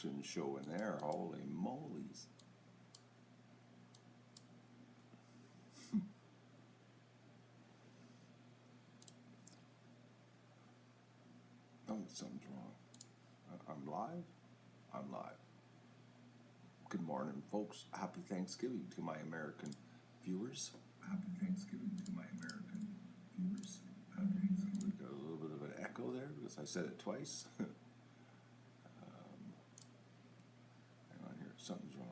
action show in there. Holy moly's. Oh, something's wrong. I'm live? I'm live. Good morning, folks. Happy Thanksgiving to my American viewers. Happy Thanksgiving to my American viewers. Happy Thanksgiving. Got a little bit of an echo there because I said it twice. Hang on here. Something's wrong.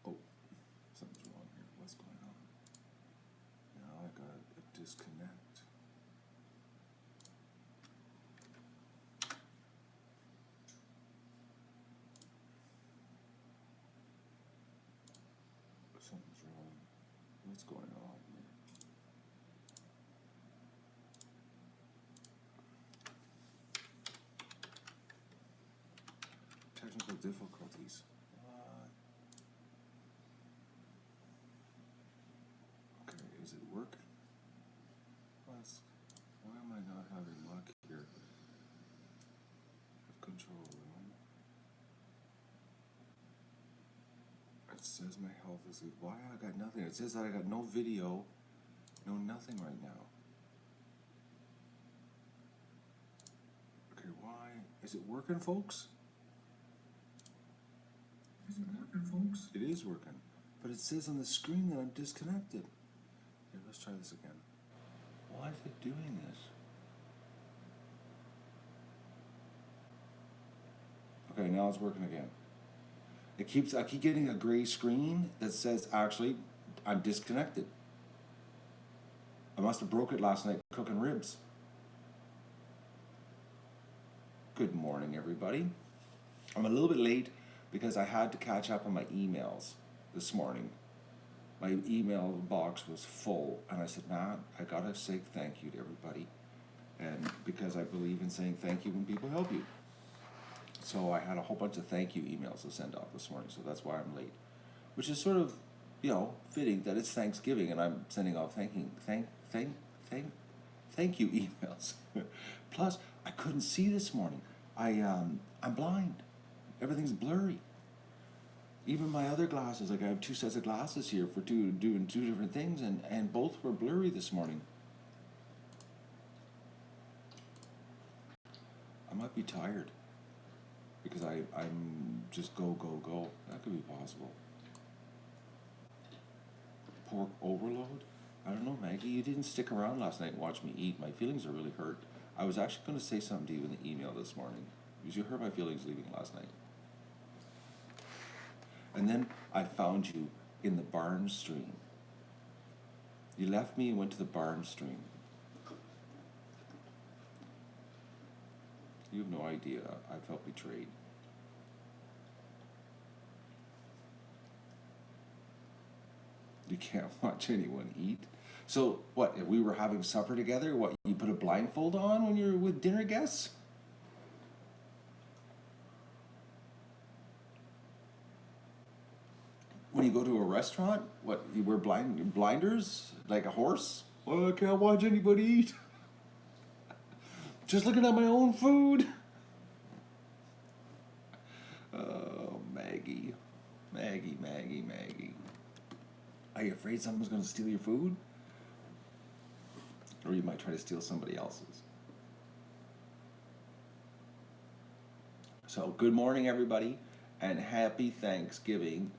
Oh, something's wrong here. What's going on? Now I got a disconnect. Something's wrong. What's going on here? Technical difficulties. Okay, is it working? Why am I not having luck here? Control room. It says my health is good. Why I got nothing? It says that I got no video, no nothing right now. Okay, why? Is it working, folks? Is it working, folks? It is working. But it says on the screen that I'm disconnected. Here, let's try this again. Why is it doing this? Okay, now it's working again. I keep getting a gray screen that says actually I'm disconnected. I must have broke it last night cooking ribs. Good morning, everybody. I'm a little bit late because I had to catch up on my emails this morning. My email box was full, and I said, Matt, I gotta say thank you to everybody, and because I believe in saying thank you when people help you. So I had a whole bunch of thank you emails to send off this morning, so that's why I'm late. Which is sort of, fitting that it's Thanksgiving and I'm sending off thank you emails. Plus, I couldn't see this morning. I'm blind. Everything's blurry. Even my other glasses, like I have two sets of glasses here for doing two different things, and both were blurry this morning. I might be tired. Because I'm just go. That could be possible. Pork overload? I don't know, Maggie. You didn't stick around last night and watch me eat. My feelings are really hurt. I was actually going to say something to you in the email this morning. Because you hurt my feelings leaving last night. And then I found you in the barn stream. You left me and went to the barn stream. You have no idea. I felt betrayed. You can't watch anyone eat. So what? If we were having supper together, what? You put a blindfold on when you're with dinner guests? When you go to a restaurant, what? You wear blinders like a horse? Well, I can't watch anybody eat. Just looking at my own food. Oh, Maggie. Are you afraid someone's going to steal your food? Or you might try to steal somebody else's. So, good morning, everybody, and happy Thanksgiving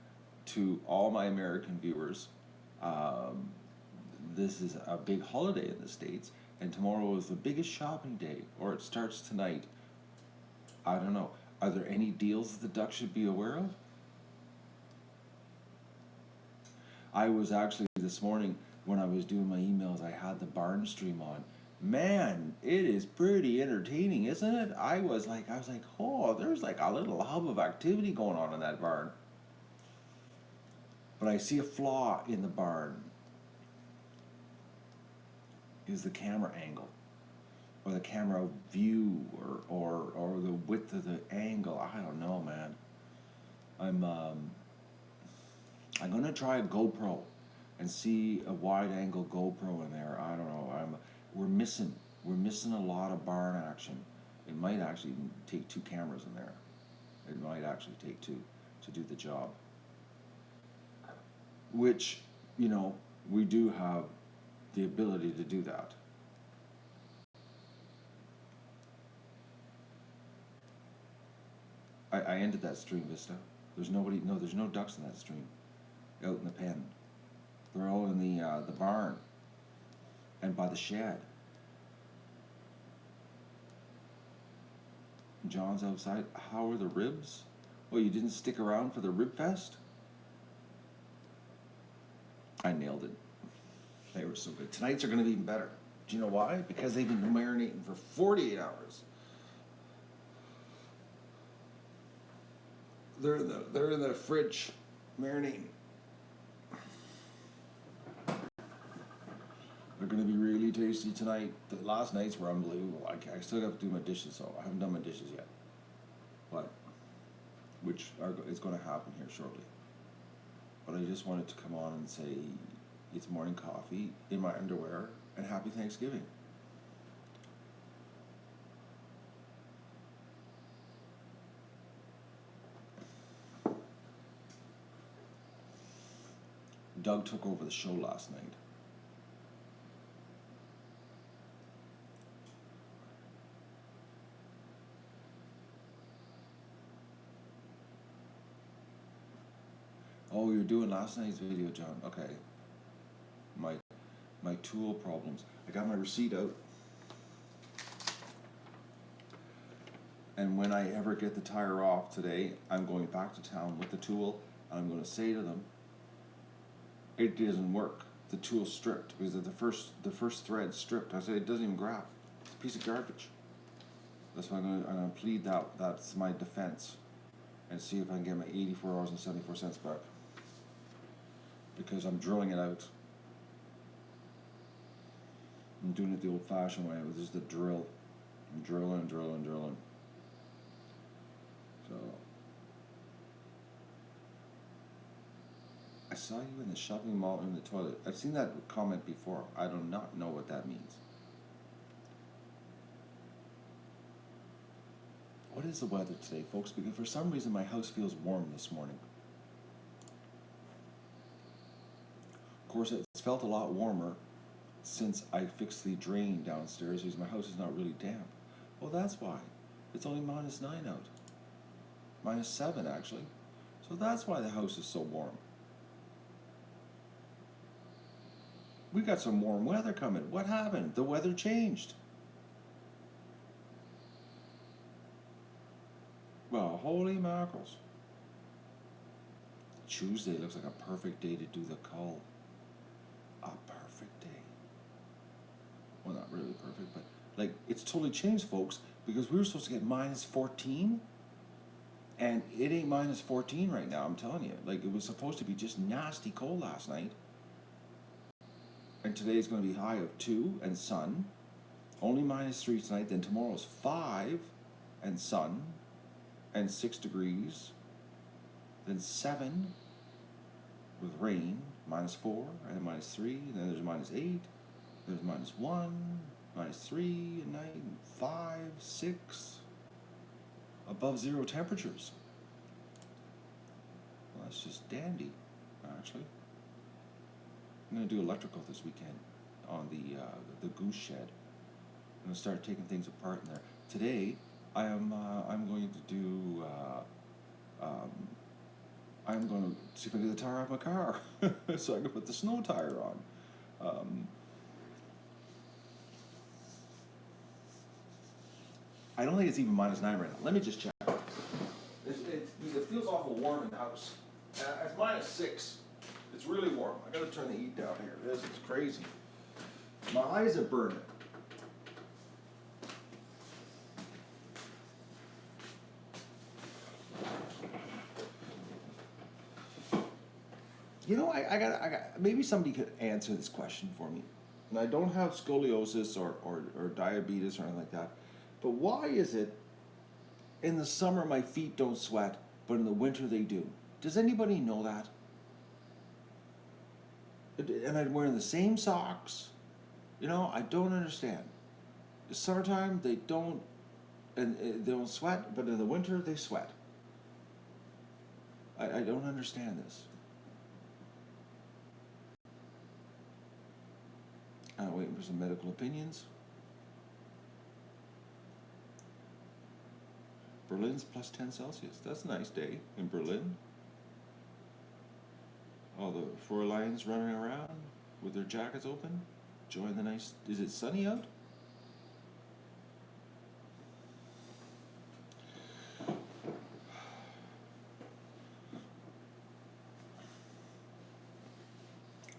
to all my American viewers. This is a big holiday in the States, and tomorrow is the biggest shopping day, or it starts tonight. I don't know. Are there any deals that the duck should be aware of? I was actually this morning when I was doing my emails, I had the barn stream on. Man, it is pretty entertaining, isn't it? I was like, oh, there's like a little hub of activity going on in that barn. But I see a flaw in the barn. Is the camera angle, or the camera view, or the width of the angle. I don't know, man. I'm gonna try a GoPro and see a wide angle GoPro in there. I don't know. We're missing we're missing a lot of barn action. It might actually take two cameras in there. It might actually take two to do the job. Which, we do have the ability to do that. I ended that stream vista. There's nobody. No, there's no ducks in that stream. Out in the pen. They're all in the barn and by the shed. John's outside. How are the ribs? Well, you didn't stick around for the rib fest? I nailed it. They were so good. Tonight's are going to be even better. Do you know why? Because they've been marinating for 48 hours. They're in the fridge marinating. They're going to be really tasty tonight. The last nights were unbelievable. I still have to do my dishes, so I haven't done my dishes yet. But, it's going to happen here shortly. But I just wanted to come on and say it's morning coffee in my underwear and happy Thanksgiving. Doug took over the show last night. Oh, you're doing last night's video, John. Okay. My tool problems. I got my receipt out. And when I ever get the tire off today, I'm going back to town with the tool, and I'm going to say to them, it doesn't work. The tool's stripped because the first thread stripped. I said it doesn't even grab. It's a piece of garbage. That's why I'm going to plead that. That's my defense, and see if I can get my 84 hours and 74 cents back. Because I'm drilling it out. I'm doing it the old-fashioned way with just a drill. I'm drilling. So I saw you in the shopping mall in the toilet. I've seen that comment before. I do not know what that means. What is the weather today, folks? Because for some reason my house feels warm this morning. Of course, it's felt a lot warmer since I fixed the drain downstairs because my house is not really damp. Well, that's why. It's only -9 out. -7, actually. So that's why the house is so warm. We got some warm weather coming. What happened? The weather changed. Well, holy mackerels. Tuesday looks like a perfect day to do the cull. A perfect day. Well, not really perfect, but it's totally changed, folks, because we were supposed to get -14, and it ain't -14 right now, I'm telling you. It was supposed to be just nasty cold last night. And today's going to be high of 2 and sun. Only -3 tonight, then tomorrow's 5 and sun and 6 degrees. Then 7 with rain, -4 and -3, and then there's -8, there's -1, -3 at night, 5, 6, above 0 temperatures. Well, that's just dandy, actually. I'm going to do electrical this weekend on the goose shed. I'm going to start taking things apart in there. Today, I'm going to do. I'm going to see if I can get the tire off my car so I can put the snow tire on. I don't think it's even -9 right now. Let me just check. It feels awful warm in the house. It's -6. It's really warm. I gotta turn the heat down here. This is crazy. My eyes are burning. I got. Maybe somebody could answer this question for me. And I don't have scoliosis or diabetes or anything like that. But why is it in the summer my feet don't sweat, but in the winter they do? Does anybody know that? And I'm wearing the same socks. You know, I don't understand. The summertime they don't, and they don't sweat, but in the winter they sweat. I don't understand this. I'm waiting for some medical opinions. Berlin's plus 10 Celsius. That's a nice day in Berlin. All the four lions running around with their jackets open, enjoying the nice. Is it sunny out?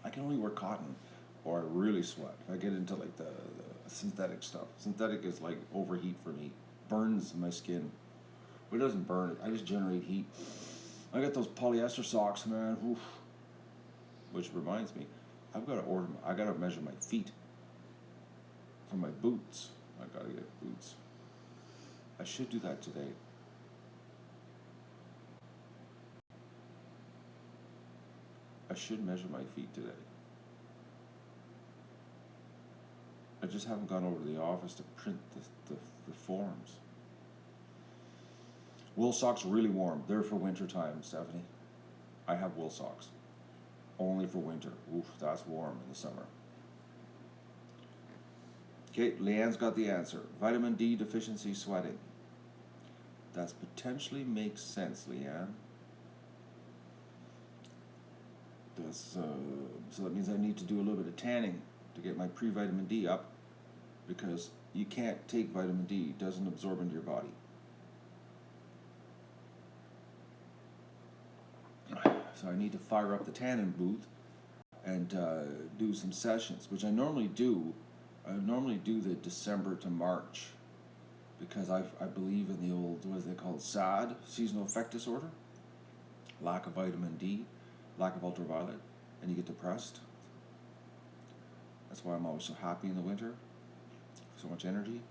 I can only wear cotton, or I really sweat. If I get into like the synthetic stuff, synthetic is like overheat for me. Burns my skin. But it doesn't burn it. I just generate heat. I got those polyester socks, man. Oof. Which reminds me, I've got to order. I got to measure my feet for my boots. I got to get boots. I should do that today. I should measure my feet today. I just haven't gone over to the office to print the forms. Wool socks are really warm. They're for winter time, Stephanie. I have wool socks. Only for winter. Oof, that's warm in the summer. Okay, Leanne's got the answer. Vitamin D deficiency sweating. That potentially makes sense, Leanne. So that means I need to do a little bit of tanning to get my pre-vitamin D up, because you can't take vitamin D. It doesn't absorb into your body. So I need to fire up the tanning booth and do some sessions, which I normally do. I normally do the December to March, because I believe in the old, what is it called, SAD, seasonal affect disorder, lack of vitamin D, lack of ultraviolet, and you get depressed. That's why I'm always so happy in the winter, so much energy.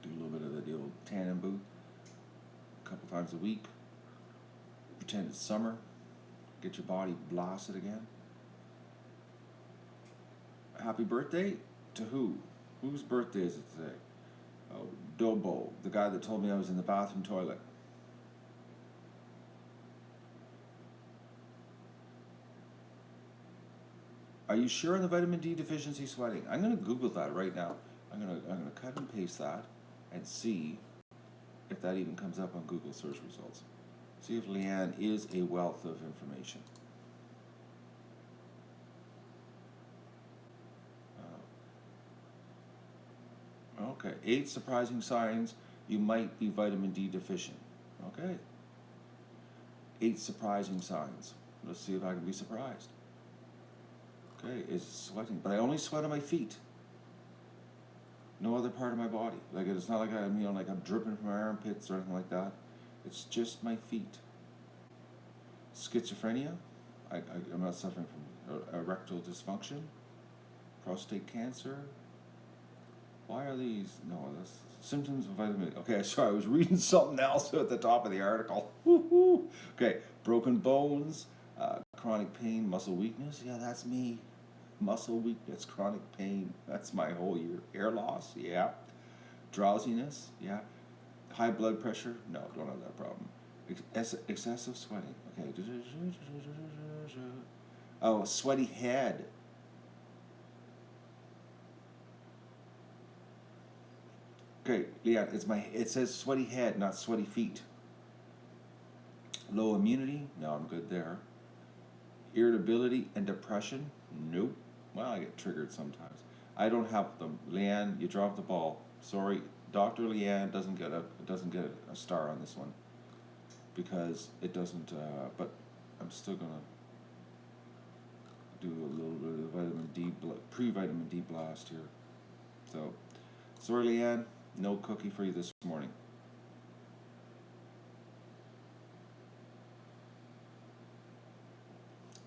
Do a little bit of the old tanning booth a couple times a week. Pretend it's summer. Get your body blasted again. Happy birthday to who? Whose birthday is it today? Oh, Dobo, the guy that told me I was in the bathroom toilet. Are you sure on the vitamin D deficiency sweating? I'm going to Google that right now. I'm going to cut and paste that and see if that even comes up on Google search results. See if Leanne is a wealth of information. Okay, 8 surprising signs you might be vitamin D deficient. Okay. 8 surprising signs. Let's see if I can be surprised. Okay, it's sweating, but I only sweat on my feet. No other part of my body. Like, it's not like like I'm dripping from my armpits or anything like that. It's just my feet. Schizophrenia. I'm not suffering from erectile dysfunction. Prostate cancer. Why are these? No, that's symptoms of vitamin. Okay, sorry, I was reading something else at the top of the article. Woo-hoo. Okay, broken bones, chronic pain, muscle weakness. Yeah, that's me. Muscle weakness, chronic pain. That's my whole year. Hair loss. Yeah. Drowsiness. Yeah. High blood pressure. No, don't have that problem. Excessive sweating. Okay. Oh, sweaty head. Okay, yeah, it says sweaty head, not sweaty feet. Low immunity, no, I'm good there. Irritability and depression, nope. Well, I get triggered sometimes. I don't have them. Leanne, you dropped the ball. Sorry, Dr. Leanne doesn't get a star on this one, because it doesn't. But I'm still gonna do a little bit of vitamin D, pre-vitamin D blast here. So, sorry, Leanne. No cookie for you this morning.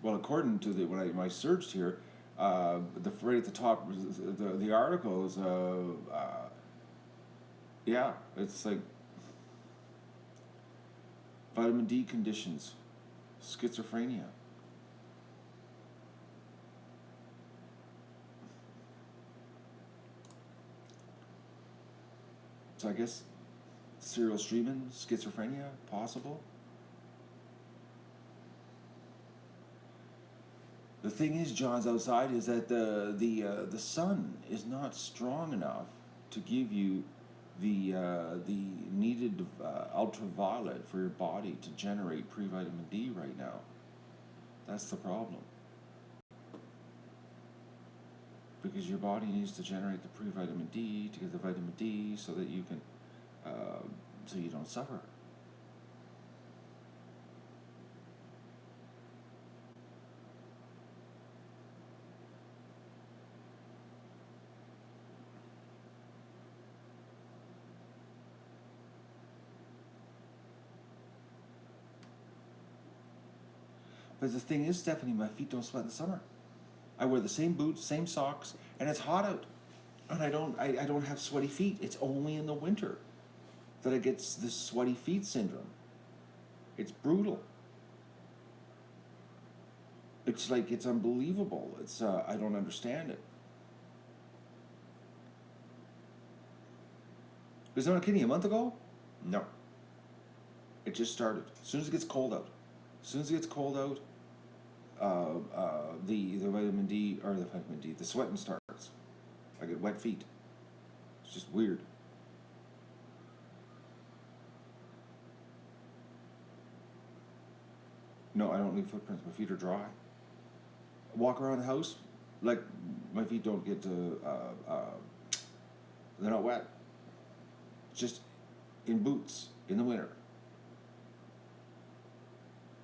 Well, according to when I searched here, right at the top, the article is, yeah, it's like vitamin D conditions. schizophrenia. So I guess serial streaming, schizophrenia, possible. The thing is, John's outside, is that the sun is not strong enough to give you the needed ultraviolet for your body to generate pre-vitamin D right now. That's the problem. Because your body needs to generate the pre-vitamin D to get the vitamin D so that you can, so you don't suffer. But the thing is, Stephanie, my feet don't sweat in the summer. I wear the same boots, same socks, and it's hot out. And I don't have sweaty feet. It's only in the winter that I get this sweaty feet syndrome. It's brutal. It's like, it's unbelievable. It's I don't understand it. Because I'm not kidding you, a month ago? No. It just started. As soon as it gets cold out. As soon as it gets cold out, the vitamin D, or the vitamin D, the sweating starts. I get wet feet. It's just weird. No, I don't leave footprints. My feet are dry. I walk around the house, like, my feet don't get to, they're not wet. Just in boots in the winter.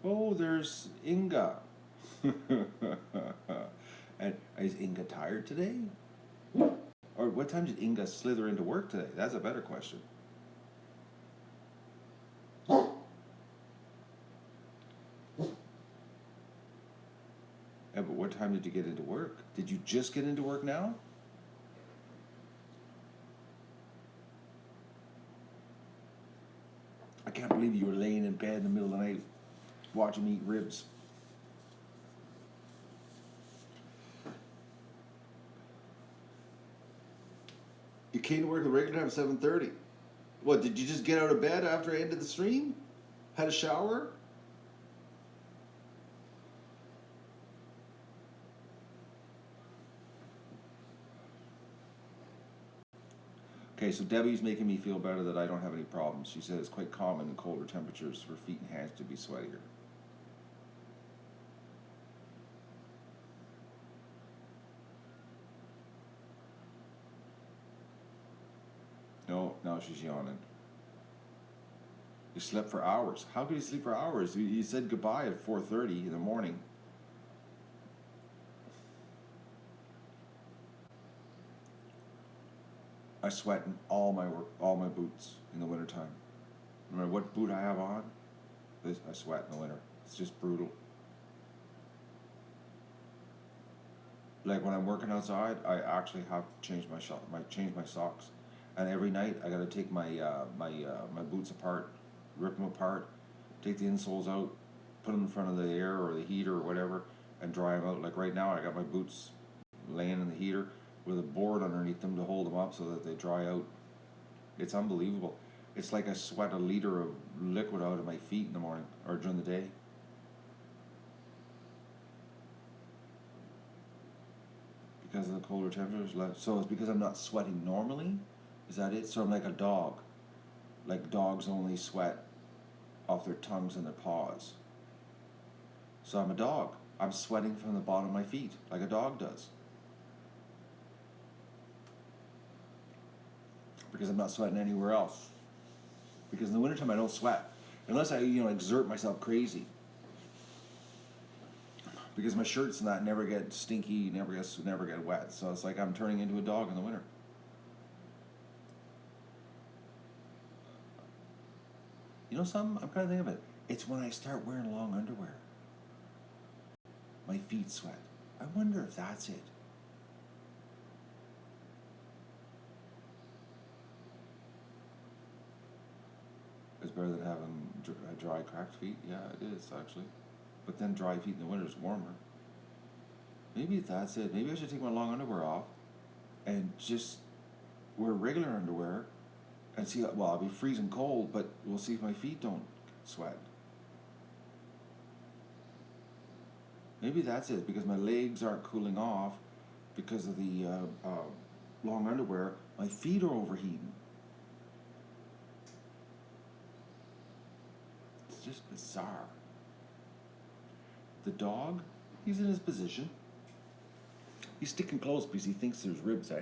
Oh, there's Inga. And is Inga tired today? Or what time did Inga slither into work today? That's a better question. Yeah, but what time did you get into work? Did you just get into work now? I can't believe you were laying in bed in the middle of the night watching me eat ribs. You came to work at regular time, 7:30. What, did you just get out of bed after I ended the stream? Had a shower? Okay, so Debbie's making me feel better that I don't have any problems. She said it's quite common in colder temperatures for feet and hands to be sweatier. No, now she's yawning. You slept for hours. How could you sleep for hours? You said goodbye at 4:30 in the morning. I sweat in all my boots in the wintertime. No matter what boot I have on, I sweat in the winter. It's just brutal. Like when I'm working outside, I actually have to change my socks, and every night I gotta take my boots apart, rip them apart, take the insoles out, put them in front of the air or the heater or whatever, and dry them out. Like right now, I got my boots laying in the heater with a board underneath them to hold them up so that they dry out. It's unbelievable. It's like I sweat a liter of liquid out of my feet in the morning or during the day. Because of the colder temperatures. So it's because I'm not sweating normally? Is that it? So I'm like a dog. Like dogs only sweat off their tongues and their paws. So I'm a dog. I'm sweating from the bottom of my feet like a dog does. Because I'm not sweating anywhere else. Because in the wintertime I don't sweat. Unless I, exert myself crazy. Because my shirts and that never get stinky, never get wet. So it's like I'm turning into a dog in the winter. You know something? I'm kind of thinking of it. It's when I start wearing long underwear. My feet sweat. I wonder if that's it. It's better than having dry, cracked feet. Yeah, it is actually. but then dry feet in the winter is warmer. Maybe that's it. Maybe I should take my long underwear off and just wear regular underwear and see. Well, I'll be freezing cold, but we'll see if my feet don't sweat. Maybe that's it, because my legs aren't cooling off because of the long underwear. My feet are overheating. It's just bizarre. The dog, he's in his position. He's sticking close because he thinks there's ribs, eh?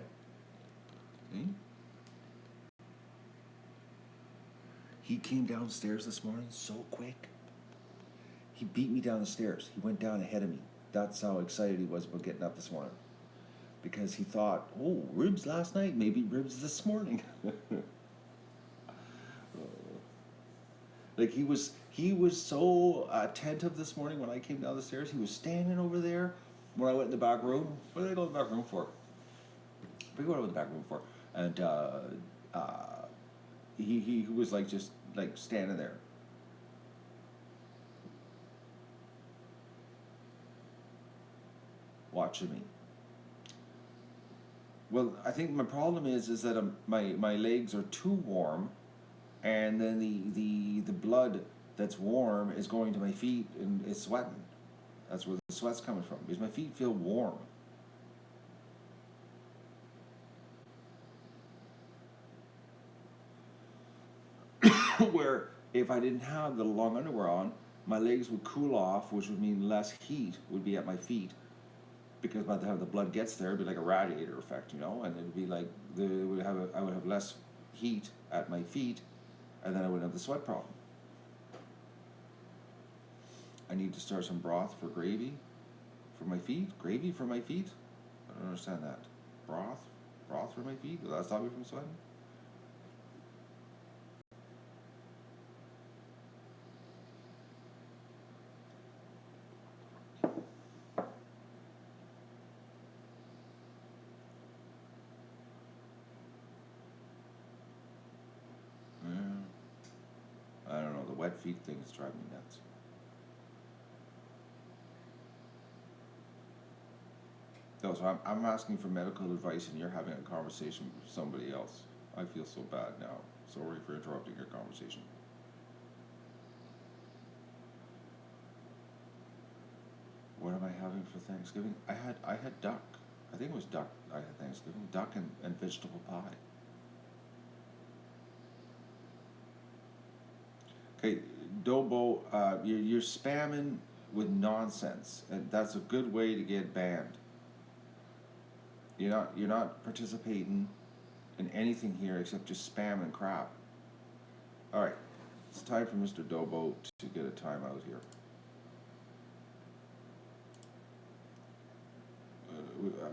Hmm? He came downstairs this morning so quick. He beat me down the stairs. He went down ahead of me. That's how excited he was about getting up this morning. Because he thought, oh, ribs last night, maybe ribs this morning. Like he was so attentive this morning when I came down the stairs. He was standing over there when I went in the back room. What did I go in the back room for? I forget what I went in the back room for. And he was like just like standing there. Watching me. Well, I think my problem is that my legs are too warm, and then the blood that's warm is going to my feet and it's sweating. That's where the sweat's coming from, because my feet feel warm. Where if I didn't have the long underwear on, my legs would cool off, which would mean less heat would be at my feet, because by the time the blood gets there, it'd be like a radiator effect, you know, and it'd be like I would have less heat at my feet, and then I wouldn't have the sweat problem. I need to start some broth for gravy for my feet. Gravy for my feet? I don't understand that. Broth for my feet? Will that stop me from sweating? I don't know. The wet feet thing is driving me nuts. No, so I'm asking for medical advice, and you're having a conversation with somebody else. I feel so bad now. Sorry for interrupting your conversation. What am I having for Thanksgiving? I had duck. I think it was duck. I had Thanksgiving. Duck and vegetable pie. Okay, Dobo, you're spamming with nonsense, and that's a good way to get banned. You're not participating in anything here except just spam and crap. All right, it's time for Mr. Dobo to get a timeout here.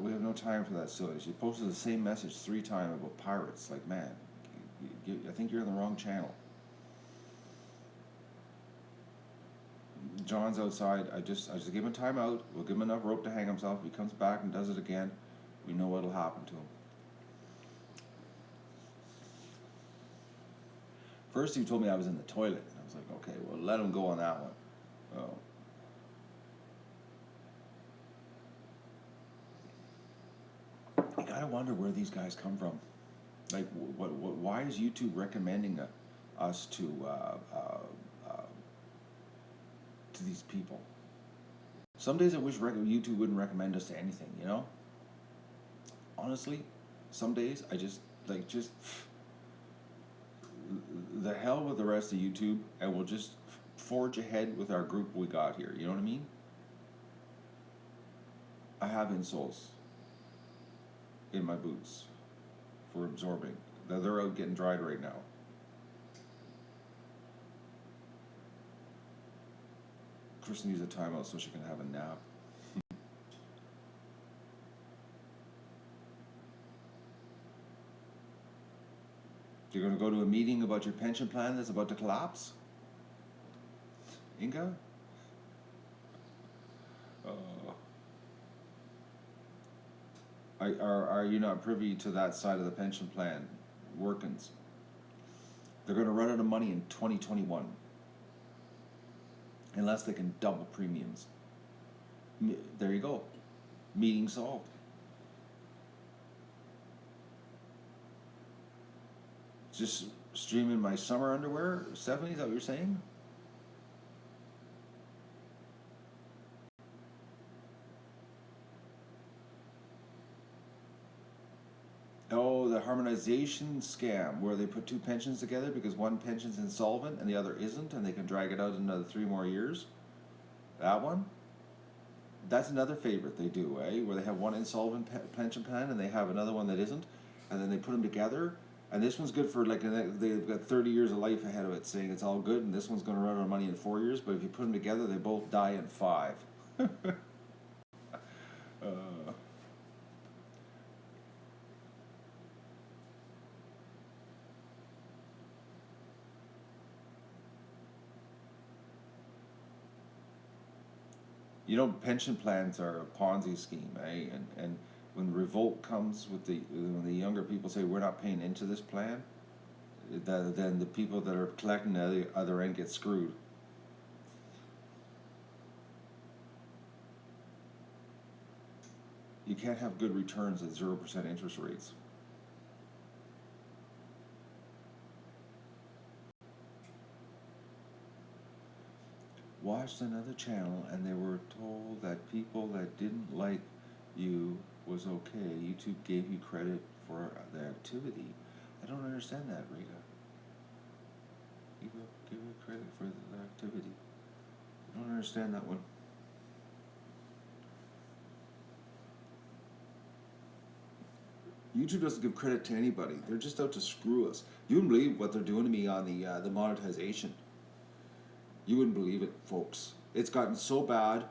We have no time for that silliness. You posted the same message 3 times about pirates. Like, man, I think you're in the wrong channel. John's outside. I just give him a timeout. We'll give him enough rope to hang himself. If he comes back and does it again, we know what'll happen to him. First, he told me I was in the toilet, and I was like, okay, well, let him go on that one. Oh. You gotta wonder where these guys come from. Like, why is YouTube recommending us to these people? Some days I wish YouTube wouldn't recommend us to anything, you know? Honestly, some days I just the hell with the rest of YouTube, and we'll just forge ahead with our group we got here, you know what I mean? I have insoles in my boots for absorbing. They're out getting dried right now. Kristen needs a timeout so she can have a nap. You're going to go to a meeting about your pension plan that's about to collapse? Inga? Are you not privy to that side of the pension plan workings? They're going to run out of money in 2021. unless they can double premiums. There you go. Meeting solved. Just streaming my summer underwear, Stephanie, is that what you're saying? Oh, the harmonization scam where they put two pensions together because one pension's insolvent and the other isn't, and they can drag it out another 3 more years. That one? That's another favorite they do, eh? Where they have one insolvent pension plan and they have another one that isn't, and then they put them together. And this one's good for like they've got 30 years of life ahead of it, saying it's all good, and this one's going to run out of money in 4 years. But if you put them together, they both die in 5. uh, You know, pension plans are a Ponzi scheme, eh? And when revolt comes with when the younger people say we're not paying into this plan, then the people that are collecting the other end get screwed. You can't have good returns at 0% interest rates. Watched another channel and they were told that people that didn't like you was okay. YouTube gave you credit for the activity. I don't understand that, Rita. People give you credit for the activity. I don't understand that one. YouTube doesn't give credit to anybody. They're just out to screw us. You wouldn't believe what they're doing to me on the monetization. You wouldn't believe it, folks. It's gotten so bad.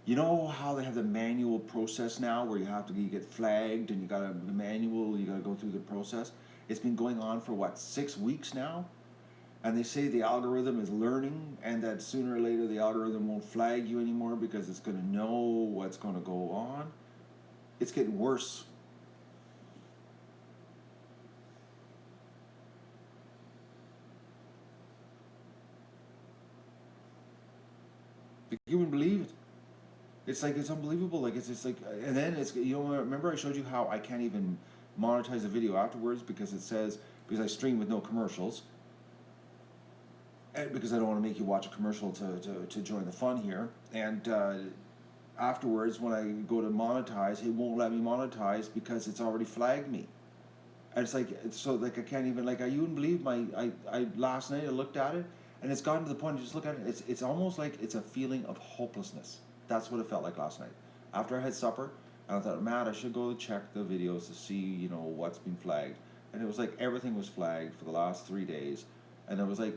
You know how they have the manual process now where you get flagged and you got the manual, you got to go through the process? It's been going on for what, 6 weeks now? And they say the algorithm is learning and that sooner or later the algorithm won't flag you anymore because it's going to know what's going to go on. It's getting worse. You wouldn't believe it. It's like, it's unbelievable. Like it's like, and then it's, remember I showed you how I can't even monetize a video afterwards because it says, because I stream with no commercials, and because I don't want to make you watch a commercial to join the fun here. And afterwards, when I go to monetize, it won't let me monetize because it's already flagged me. And it's like, so like I can't even, like, you wouldn't believe I last night I looked at it and it's gotten to the point, you just look at it, it's almost like it's a feeling of hopelessness. That's what it felt like last night. After I had supper, and I thought, Matt, I should go check the videos to see, what's been flagged. And it was like everything was flagged for the last 3 days. And I was like,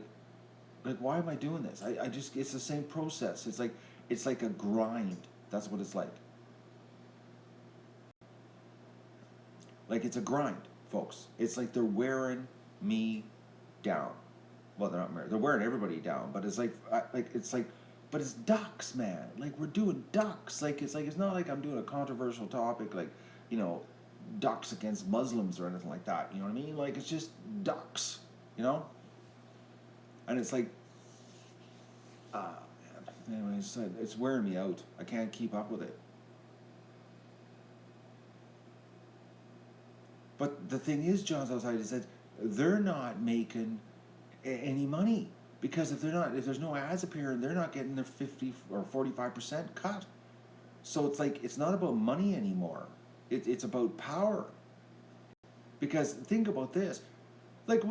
why am I doing this? I just, it's the same process. It's like a grind. That's what it's like. Like it's a grind, folks. It's like they're wearing me down. Well, they're not wearing, they're wearing everybody down, but it's like but it's ducks, man. Like we're doing ducks. It's not like I'm doing a controversial topic like, ducks against Muslims or anything like that. You know what I mean? Like it's just ducks, And it's like, man. Anyways, it's wearing me out. I can't keep up with it. But the thing is, John's outside, is that they're not making any money because if there's no ads appearing, they're not getting their 50 or 45% cut. So it's like it's not about money anymore. It's about power. Because think about this, like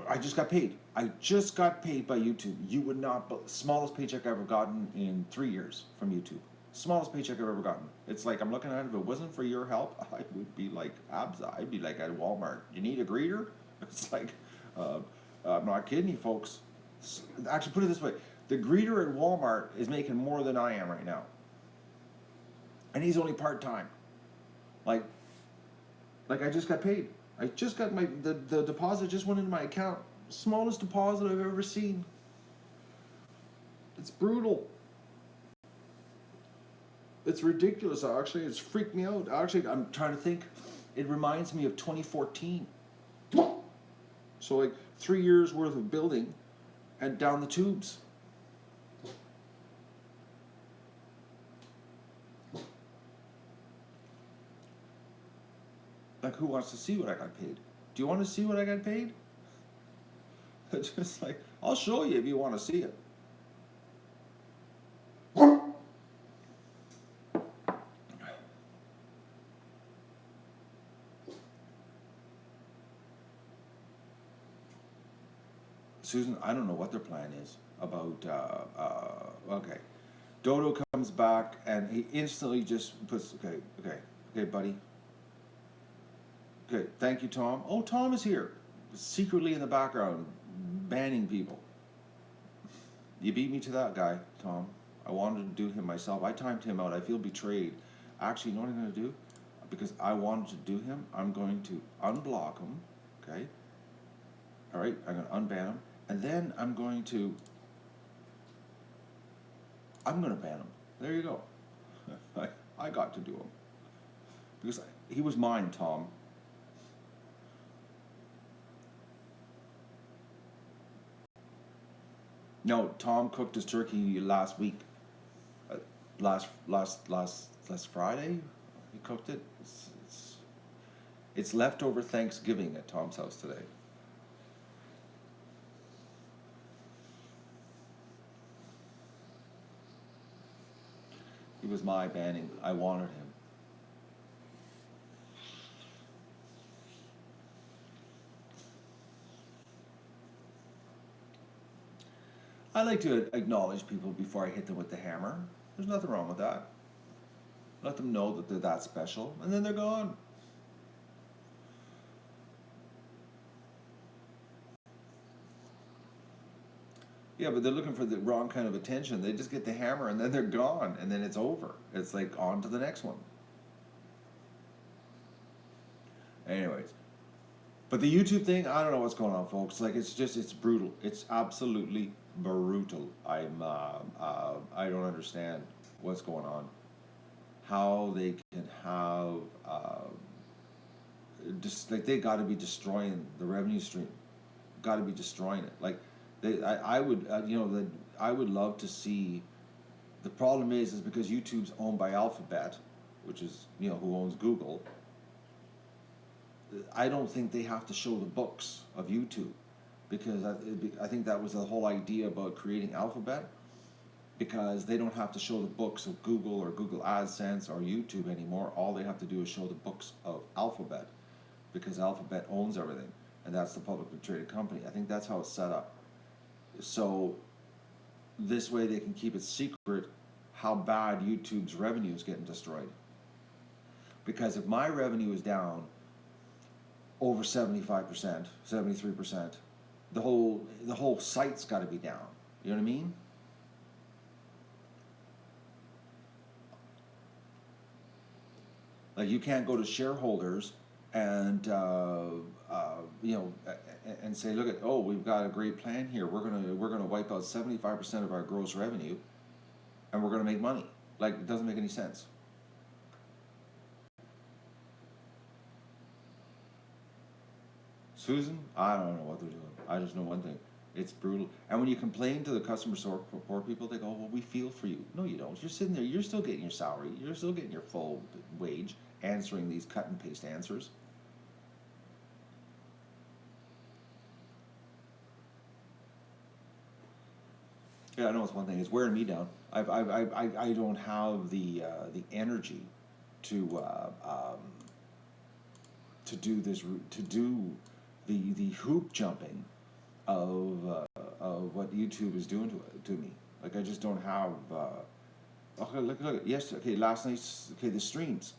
I just got paid. I just got paid by YouTube. You would not, smallest paycheck I've ever gotten in 3 years from YouTube. Smallest paycheck I've ever gotten. It's like I'm looking at it. If it wasn't for your help, I would be like I'd be like at Walmart. You need a greeter? It's like, I'm not kidding you, folks. Actually, put it this way: the greeter at Walmart is making more than I am right now, and he's only part time. Like I just got paid. I just got the deposit just went into my account. Smallest deposit I've ever seen. It's brutal. It's ridiculous, actually. It's freaked me out. Actually, I'm trying to think. It reminds me of 2014. So like 3 years worth of building and down the tubes. Like, who wants to see what I got paid? Do you want to see what I got paid? It's just like, I'll show you if you want to see it. Susan, I don't know what their plan is about, okay. Dodo comes back and he instantly just puts, okay, buddy. Okay, thank you, Tom. Oh, Tom is here, secretly in the background, banning people. You beat me to that guy, Tom. I wanted to do him myself. I timed him out. I feel betrayed. Actually, you know what I'm going to do? Because I wanted to do him, I'm going to unblock him, okay? All right, I'm going to unban him. And then I'm going to ban him. There you go. I got to do him. Because he was mine, Tom. No, Tom cooked his turkey last week. Last Friday, he cooked it. It's leftover Thanksgiving at Tom's house today. He was my banning. I wanted him. I like to acknowledge people before I hit them with the hammer. There's nothing wrong with that. Let them know that they're that special, and then they're gone. Yeah, but they're looking for the wrong kind of attention. They just get the hammer, and then they're gone, and then it's over. It's like on to the next one. Anyways. But the YouTube thing, I don't know what's going on, folks. Like, it's brutal. It's absolutely brutal. I don't understand what's going on. How they can have, just like they got to be destroying the revenue stream. Got to be destroying it. Like, I would, I would love to see. The problem is because YouTube's owned by Alphabet, which is who owns Google. I don't think they have to show the books of YouTube, because I think that was the whole idea about creating Alphabet, because they don't have to show the books of Google or Google AdSense or YouTube anymore. All they have to do is show the books of Alphabet, because Alphabet owns everything, and that's the publicly traded company. I think that's how it's set up. So this way they can keep it secret how bad YouTube's revenue is getting destroyed. Because if my revenue is down over 75%, 73%, the whole site's got to be down. You know what I mean? Like, you can't go to shareholders and and say, look, we've got a great plan here. We're gonna wipe out 75% of our gross revenue, and we're gonna make money. Like, it doesn't make any sense. Susan, I don't know what they're doing. I just know one thing. It's brutal. And when you complain to the customer support people, they go, well, we feel for you. No, you don't. You're sitting there. You're still getting your salary. You're still getting your full wage, answering these cut and paste answers. Yeah, I know it's one thing. It's wearing me down. I don't have the energy to do this, to do the hoop jumping of what YouTube is doing to me. Like, I just don't have. Okay, look. Yes. Okay, last night's. Okay, the streams.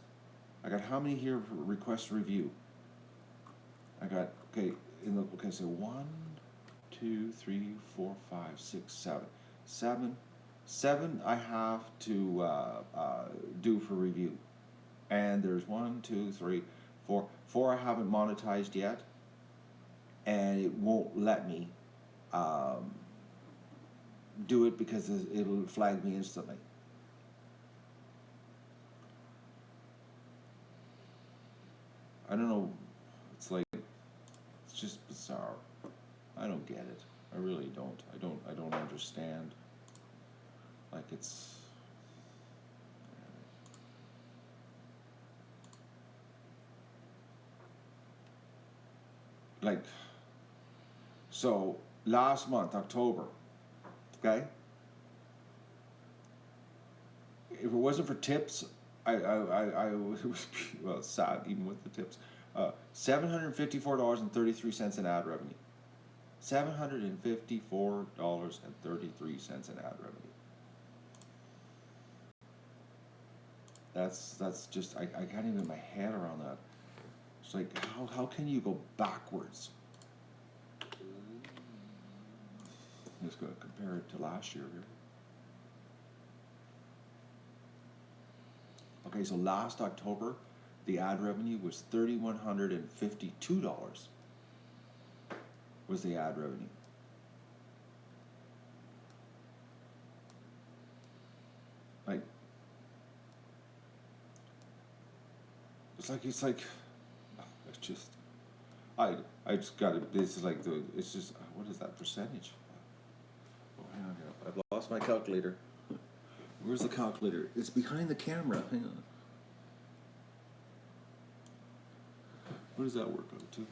I got how many here for request review? I got so 1, 2, 3, 4, 5, 6, 7. 7 I have to do for review, and there's 1, 2, 3, 4. 4 I haven't monetized yet, and it won't let me do it because it'll flag me instantly. I don't know. It's like, it's just bizarre. I don't get it. I really don't. I don't understand. Like it's like so last month, October, okay? If it wasn't for tips, I it was well it's sad even with the tips. $754.33 in ad revenue. $754.33 in ad revenue. That's just I can't even get my head around that. It's like how can you go backwards? I'm just gonna compare it to last year here. Okay, so last October, the ad revenue was $3,152 was the ad revenue. Like it's like it's just I just got it. This is like the it's just what is that percentage? Oh, hang on here. I've lost my calculator. Where's the calculator? It's behind the camera. Hang on. What does that work out to?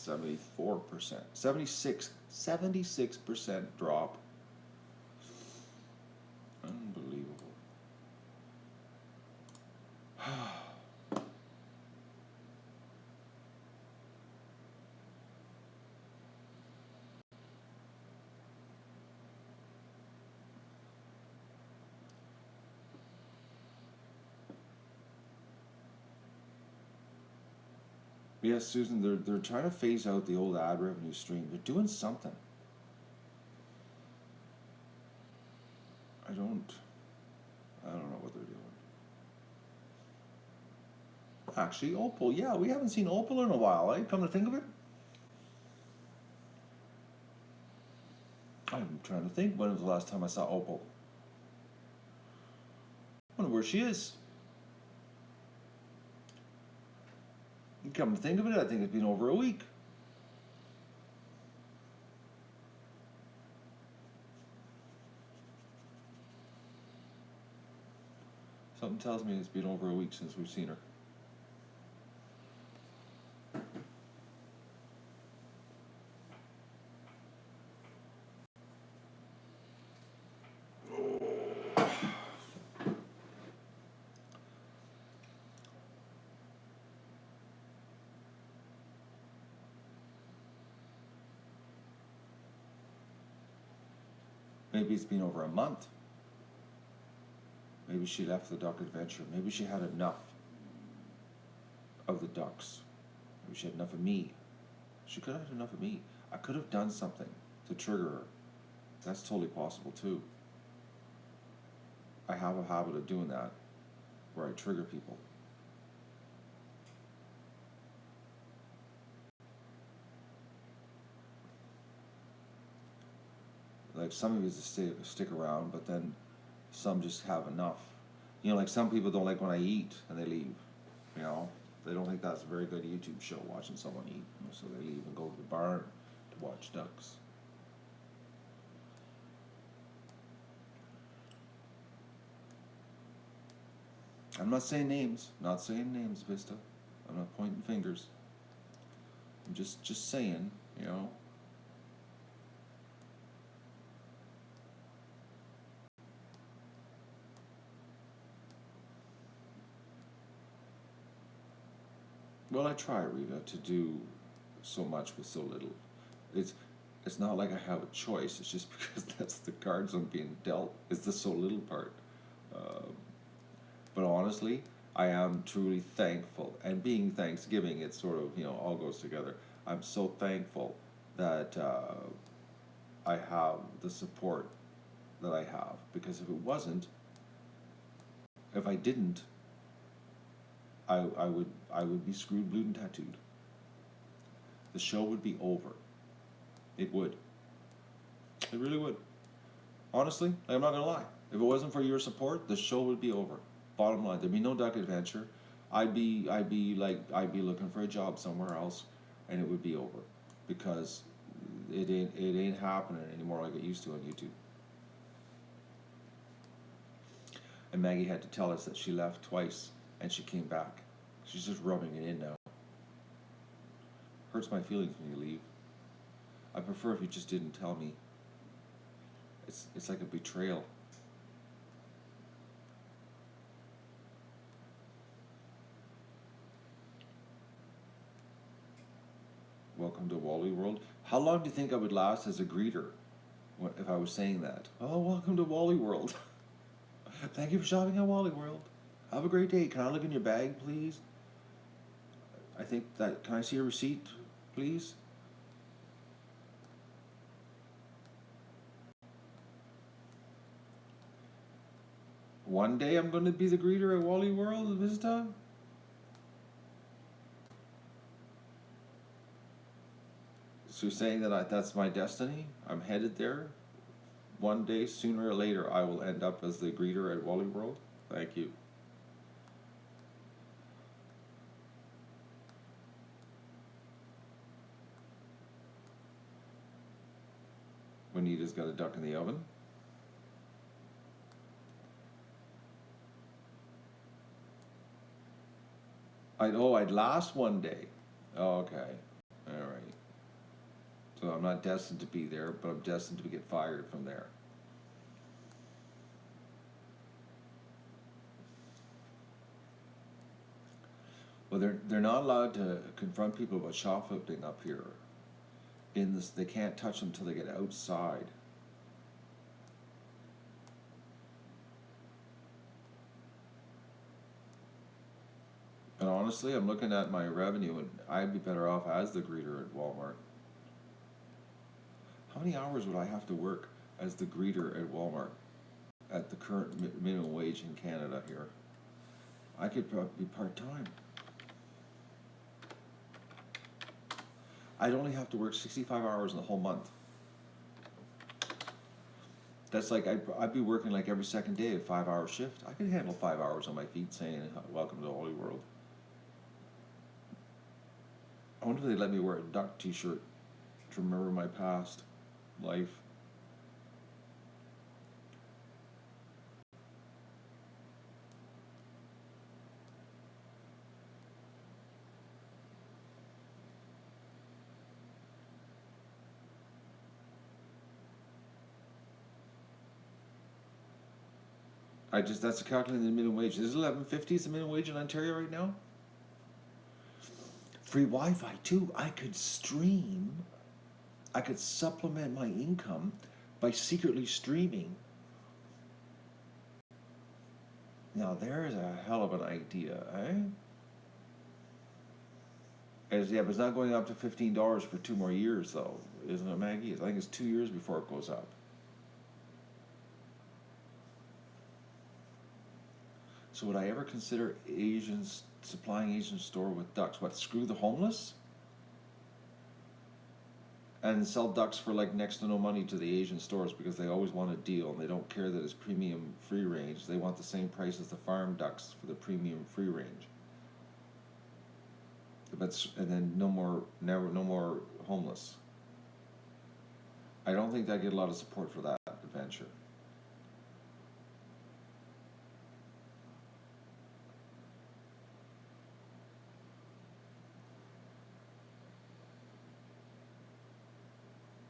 74%, 76% drop. Unbelievable. Yes, Susan, they're trying to phase out the old ad revenue stream. They're doing something. I don't know what they're doing. Actually, Opal, yeah, we haven't seen Opal in a while, eh? Come to think of it. I'm trying to think when was the last time I saw Opal. I wonder where she is. Come to think of it, I think it's been over a week. Something tells me it's been over a week since we've seen her. Maybe it's been over a month. Maybe she left the duck adventure. Maybe she had enough of the ducks. Maybe she had enough of me. She could have had enough of me. I could have done something to trigger her. That's totally possible too. I have a habit of doing that where I trigger people. Like some of you just stick around, but then some just have enough. You know, like some people don't like when I eat and they leave. You know, they don't think that's a very good YouTube show watching someone eat, so they leave and go to the barn to watch ducks. I'm not saying names, Vista. I'm not pointing fingers. I'm just saying, you know. Well, I try, Rita, to do so much with so little. It's it's not like I have a choice. It's just because that's the cards I'm being dealt. It's the so little part. Um, but honestly, I am truly thankful. And being Thanksgiving, it sort of all goes together. I'm so thankful that I have the support that I have, because if it wasn't, if I didn't, I would be screwed, blued, and tattooed. The show would be over. It would. It really would. Honestly, I'm not gonna lie. If it wasn't for your support, the show would be over. Bottom line, there'd be no duck adventure. I'd be looking for a job somewhere else, and it would be over, because it ain't happening anymore like it used to on YouTube. And Maggie had to tell us that she left twice and she came back. She's just rubbing it in now. Hurts my feelings when you leave. I prefer if you just didn't tell me. It's like a betrayal. Welcome to Wally World. How long do you think I would last as a greeter if I was saying that? Oh, welcome to Wally World. Thank you for shopping at Wally World. Have a great day. Can I look in your bag, please? I think that. Can I see a receipt, please? One day I'm going to be the greeter at Wally World Vista. So you're saying that that's my destiny? I'm headed there? One day, sooner or later, I will end up as the greeter at Wally World? Thank you. Juanita's got a duck in the oven. I'd last one day. Oh, okay. All right. So I'm not destined to be there, but I'm destined to get fired from there. Well, they're not allowed to confront people about shoplifting up here. In this, they can't touch them until they get outside. And honestly, I'm looking at my revenue, and I'd be better off as the greeter at Walmart. How many hours would I have to work as the greeter at Walmart at the current minimum wage in Canada here? I could probably be part-time. I'd only have to work 65 hours in the whole month. That's like, I'd be working like every second day a 5-hour shift. I could handle 5 hours on my feet saying, welcome to Holy World. I wonder if they let me wear a duck t-shirt to remember my past life. That's calculating the minimum wage. Is $11.50 the minimum wage in Ontario right now? Free Wi-Fi too. I could stream. I could supplement my income by secretly streaming. Now there's a hell of an idea, eh? But it's not going up to $15 for 2 more years though, isn't it, Maggie? I think it's 2 years before it goes up. So would I ever consider supplying Asian store with ducks? What, screw the homeless? And sell ducks for like next to no money to the Asian stores because they always want a deal and they don't care that it's premium free range. They want the same price as the farm ducks for the premium free range. And then no more homeless. I don't think I get a lot of support for that adventure.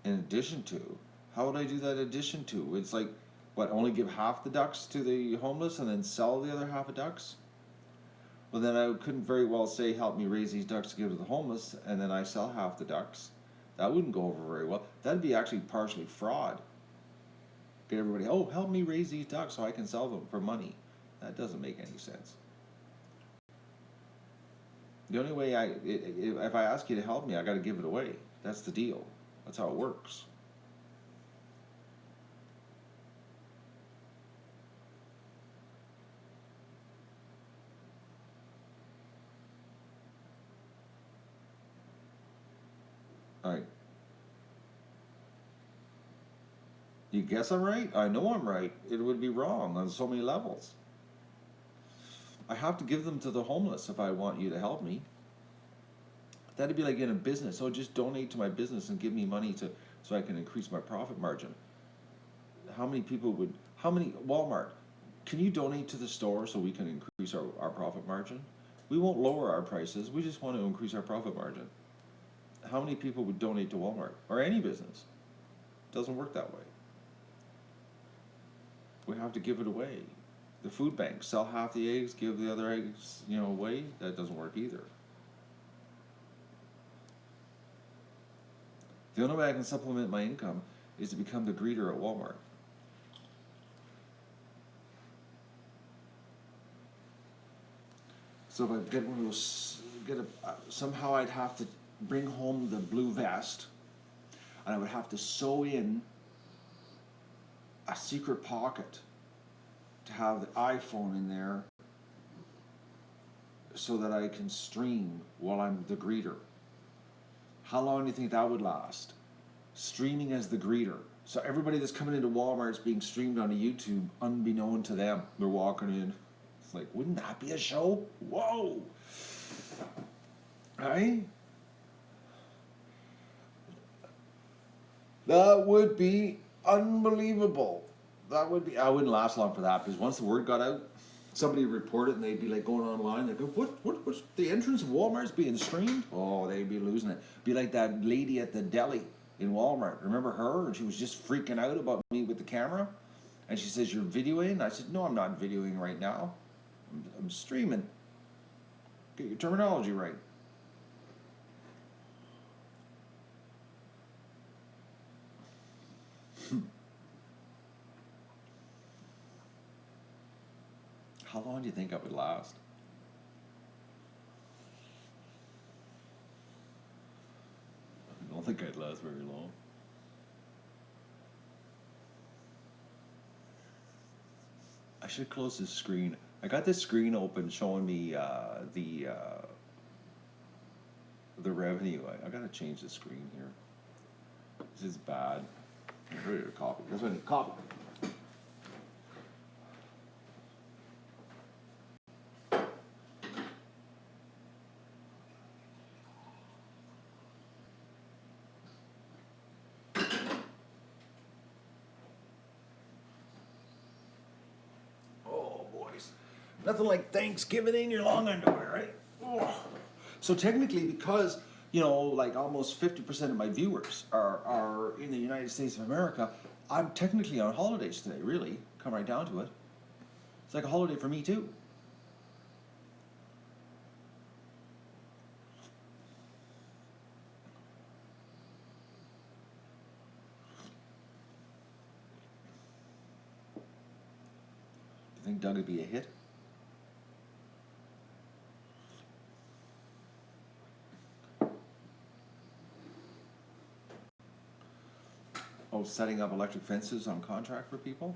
In addition to, how would I do that in addition to? It's like, what, only give half the ducks to the homeless and then sell the other half of ducks? Well, then I couldn't very well say, help me raise these ducks to give to the homeless, and then I sell half the ducks. That wouldn't go over very well. That'd be actually partially fraud. Get everybody, oh, help me raise these ducks so I can sell them for money. That doesn't make any sense. The only way if I ask you to help me, I got to give it away. That's the deal. That's how it works. All right. You guess I'm right? I know I'm right. It would be wrong on so many levels. I have to give them to the homeless if I want you to help me. That'd be like in a business. Oh, just donate to my business and give me money to so I can increase my profit margin. How many people would? How many Walmart? Can you donate to the store so we can increase our profit margin? We won't lower our prices. We just want to increase our profit margin. How many people would donate to Walmart or any business? It doesn't work that way. We have to give it away. The food bank, sell half the eggs, give the other eggs, away. That doesn't work either. The only way I can supplement my income is to become the greeter at Walmart. So if I get one of those, somehow I'd have to bring home the blue vest, and I would have to sew in a secret pocket to have the iPhone in there so that I can stream while I'm the greeter. How long do you think that would last? Streaming as the greeter. So everybody that's coming into Walmart is being streamed on a YouTube unbeknown to them. They're walking in. It's like, wouldn't that be a show? Whoa! Right? That would be unbelievable. I wouldn't last long for that, because once the word got out, somebody would report it and they'd be like going online. They'd go, what's the entrance of Walmart's being streamed? Oh, they'd be losing it. Be like that lady at the deli in Walmart. Remember her? And she was just freaking out about me with the camera. And she says, you're videoing? I said, no, I'm not videoing right now. I'm streaming. Get your terminology right. How long do you think I would last? I don't think I'd last very long. I should close this screen. I got this screen open showing me the revenue. I gotta change the screen here. This is bad. I'm ready to coffee. That's why I need coffee. Oh, boys. Nothing like Thanksgiving in your long underwear, right? Oh. So technically, because, like almost 50% of my viewers are in the United States of America, I'm technically on holidays today, really. Come right down to it. It's like a holiday for me, too. Do you think Doug would be a hit? Oh, setting up electric fences on contract for people?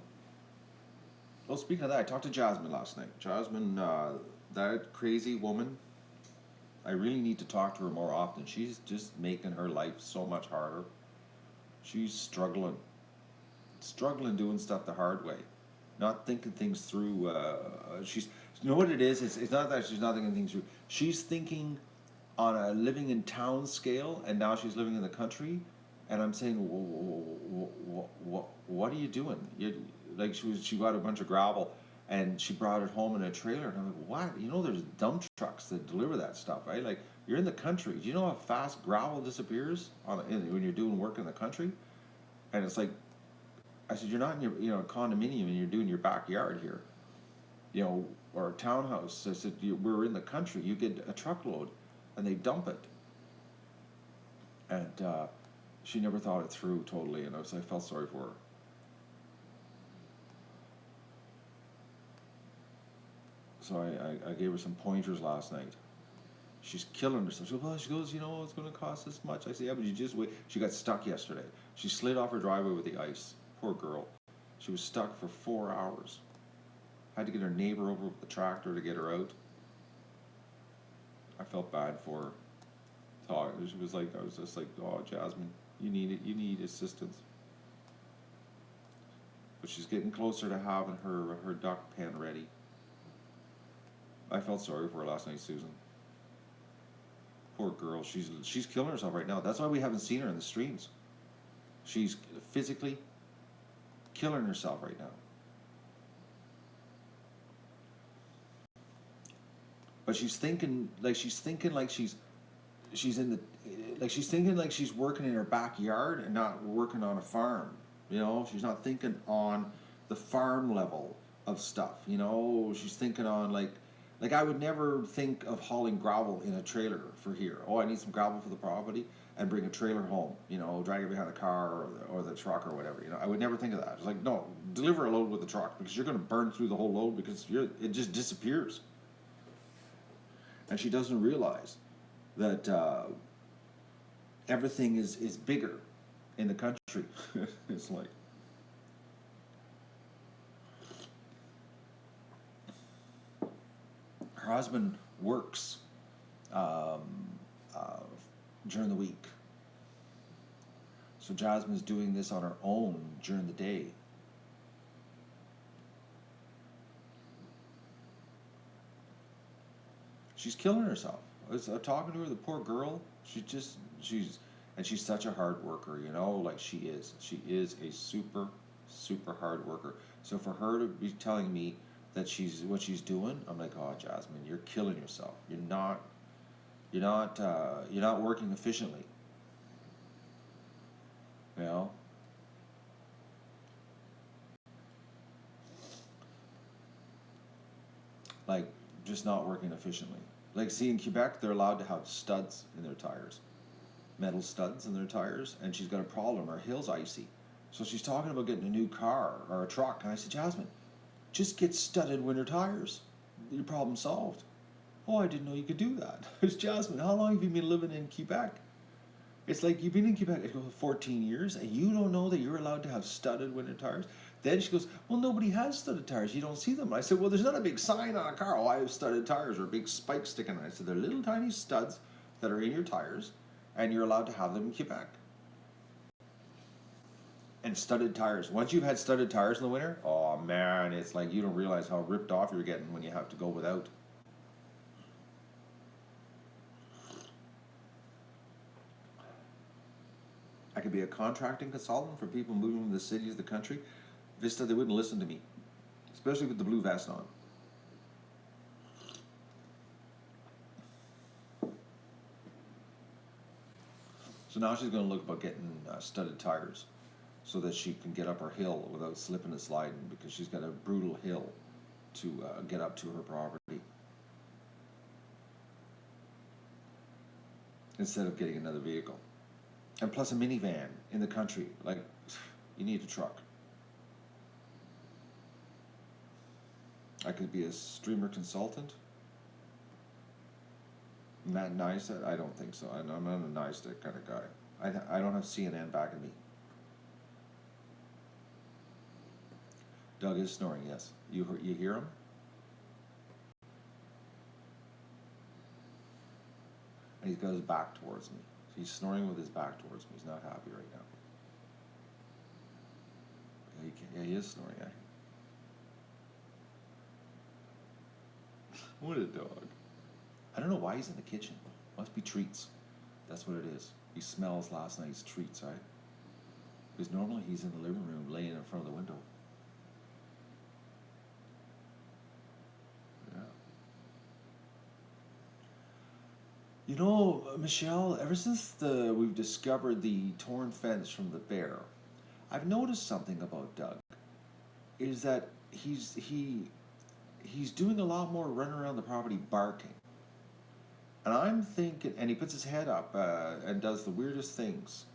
Well, speaking of that, I talked to Jasmine last night. Jasmine, that crazy woman, I really need to talk to her more often. She's just making her life so much harder. She's struggling doing stuff the hard way, not thinking things through. You know what it is? It's not that she's not thinking things through. She's thinking on a living in town scale, and now she's living in the country. And I'm saying, what are you doing? Like she got a bunch of gravel, and she brought it home in a trailer. And I'm like, what? There's dump trucks that deliver that stuff, right? Like, you're in the country. Do you know how fast gravel disappears when you're doing work in the country? And it's like, I said, you're not in your condominium and you're doing your backyard here, or a townhouse. I said, we're in the country. You get a truckload, and they dump it. And she never thought it through totally, and I felt sorry for her. So I gave her some pointers last night. She's killing herself. She goes, it's going to cost this much. I said, yeah, but you just wait. She got stuck yesterday. She slid off her driveway with the ice. Poor girl. She was stuck for 4 hours. Had to get her neighbor over with the tractor to get her out. I felt bad for her. I was just like, oh, Jasmine, you need assistance. But she's getting closer to having her duck pen ready. I felt sorry for her last night, Susan. Poor girl. She's killing herself right now. That's why we haven't seen her in the streams. She's physically killing herself right now. But she's thinking like she's in the she's thinking like she's working in her backyard and not working on a farm. You know, she's not thinking on the farm level of stuff. You know, she's thinking on like I would never think of hauling gravel in a trailer for here. Oh, I need some gravel for the property and bring a trailer home. You know, drag it behind the car or the truck or whatever. You know, I would never think of that. It's like no, deliver a load with the truck because you're going to burn through the whole load because it just disappears. And she doesn't realize that everything is bigger in the country. It's like her husband works um, uh, during the week, so Jasmine's doing this on her own during the day. She's killing herself. I was talking to her, the poor girl. She's such a hard worker, you know, like she is. She is a super, super hard worker. So for her to be telling me that what she's doing, I'm like, oh, Jasmine, you're killing yourself. You're not working efficiently. You know, like just not working efficiently. Like, see, in Quebec, they're allowed to have studs in their tires, metal studs in their tires, and she's got a problem. Her hill's icy. So she's talking about getting a new car or a truck. And I said, Jasmine, just get studded winter tires. Your problem solved. Oh, I didn't know you could do that. It's Jasmine, how long have you been living in Quebec? It's like you've been in Quebec for 14 years and you don't know that you're allowed to have studded winter tires? Then she goes, well, nobody has studded tires. You don't see them. I said, well, there's not a big sign on a car. Oh, I have studded tires or a big spike sticking on it. I said, they're little tiny studs that are in your tires and you're allowed to have them in Quebec. And studded tires. Once you've had studded tires in the winter, oh man, it's like you don't realize how ripped off you're getting when you have to go without. I could be a contracting consultant for people moving from the city to the country. Vista, they wouldn't listen to me, especially with the blue vest on. So now she's going to look about getting studded tires so that she can get up her hill without slipping and sliding because she's got a brutal hill to get up to her property instead of getting another vehicle. And plus a minivan in the country, like you need a truck. I could be a streamer consultant. Matt Neistat? I don't think so. I'm not a Neistat kind of guy. I don't have CNN backing me. Doug is snoring, yes. You hear him? And he's got his back towards me. He's snoring with his back towards me. He's not happy right now. Yeah, he is snoring, eh? What a dog. I don't know why he's in the kitchen. Must be treats. That's what it is. He smells last night's treats, right? Because normally he's in the living room laying in front of the window. Yeah. You know, Michelle, ever since we've discovered the torn fence from the bear, I've noticed something about Doug. Is that he's doing a lot more running around the property barking. And I'm thinking, and he puts his head up and does the weirdest things.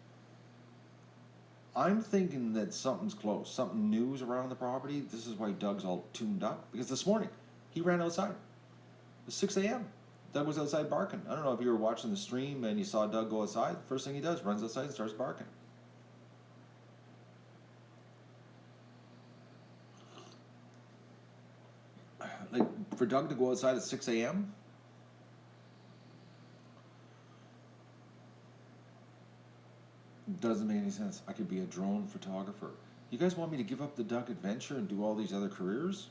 I'm thinking that something's close, something new is around the property. This is why Doug's all tuned up. Because this morning, he ran outside. It was 6 a.m. Doug was outside barking. I don't know if you were watching the stream and you saw Doug go outside. The first thing he does, runs outside and starts barking. Like, for Doug to go outside at 6 a.m., doesn't make any sense. I could be a drone photographer. You guys want me to give up the Doug adventure and do all these other careers?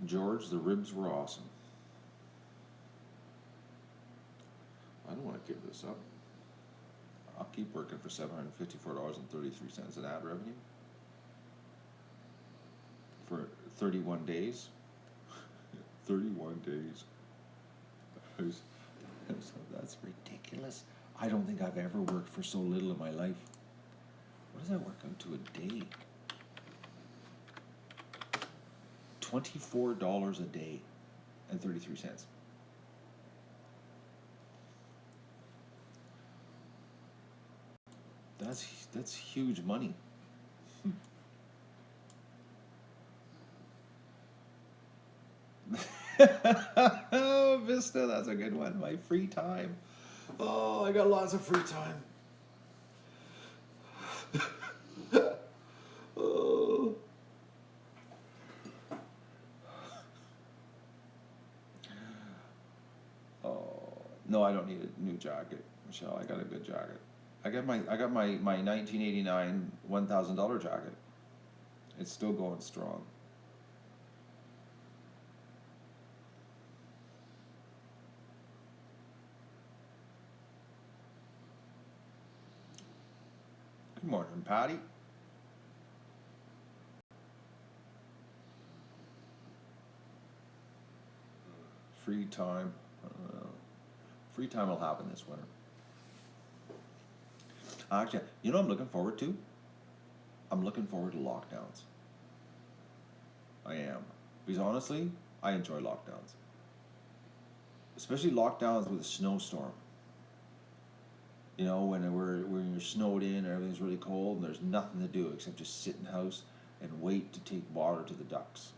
George, the ribs were awesome. I don't want to give this up. I'll keep working for $754.33 in ad revenue for 31 days. 31 days. That's ridiculous. I don't think I've ever worked for so little in my life. What does that work out to a day? $24 a day and 33 cents. That's huge money. Oh, Vista, that's a good one. My free time. Oh, I got lots of free time. Oh. Oh, no, I don't need a new jacket, Michelle. I got a good jacket. I got my 1989 $1,000 jacket. It's still going strong. Good morning, Patty. Free time. Free time will happen this winter. Actually, you know what I'm looking forward to? I'm looking forward to lockdowns. I am. Because honestly, I enjoy lockdowns. Especially lockdowns with a snowstorm. You know, when you're snowed in and everything's really cold and there's nothing to do except just sit in the house and wait to take water to the ducks.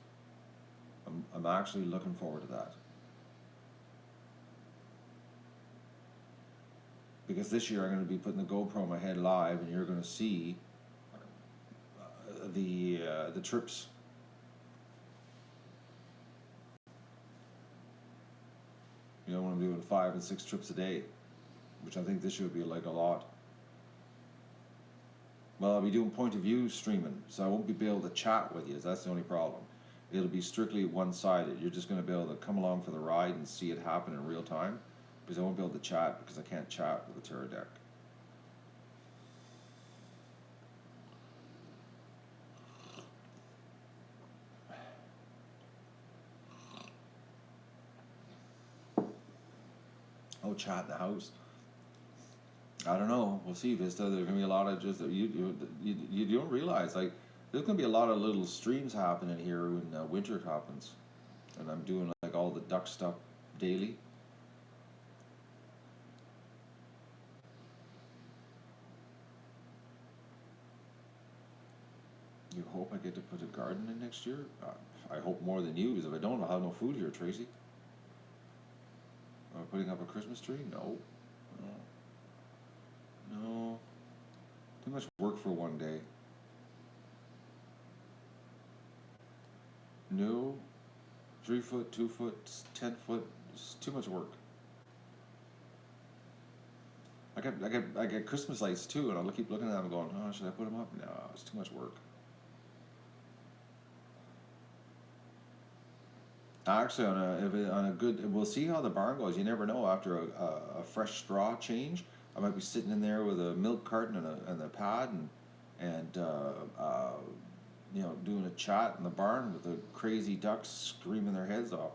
I'm actually looking forward to that. Because this year I'm going to be putting the GoPro on my head live, and you're going to see the trips. You know, when I'm doing 5 and 6 trips a day, which I think this year would be like a lot. Well, I'll be doing point of view streaming, so I won't be able to chat with you. That's the only problem. It'll be strictly one-sided. You're just going to be able to come along for the ride and see it happen in real time, because I won't be able to chat because I can't chat with a Terra deck. Oh, chat in the house. I don't know. We'll see, Vista. There's gonna be a lot of just you don't realize, like, there's gonna be a lot of little streams happening here when winter happens, and I'm doing like all the duck stuff daily. You hope I get to put a garden in next year? I hope more than you, because if I don't, I'll have no food here, Tracy. Am I putting up a Christmas tree? No. No. Too much work for one day. No. 3 foot, 2 foot, 10 foot. It's too much work. I get Christmas lights too, and I'll keep looking at them and going, oh, should I put them up? No, it's too much work. Actually, on a good, we'll see how the barn goes. You never know. After a fresh straw change, I might be sitting in there with a milk carton and a pad and you know, doing a chat in the barn with the crazy ducks screaming their heads off.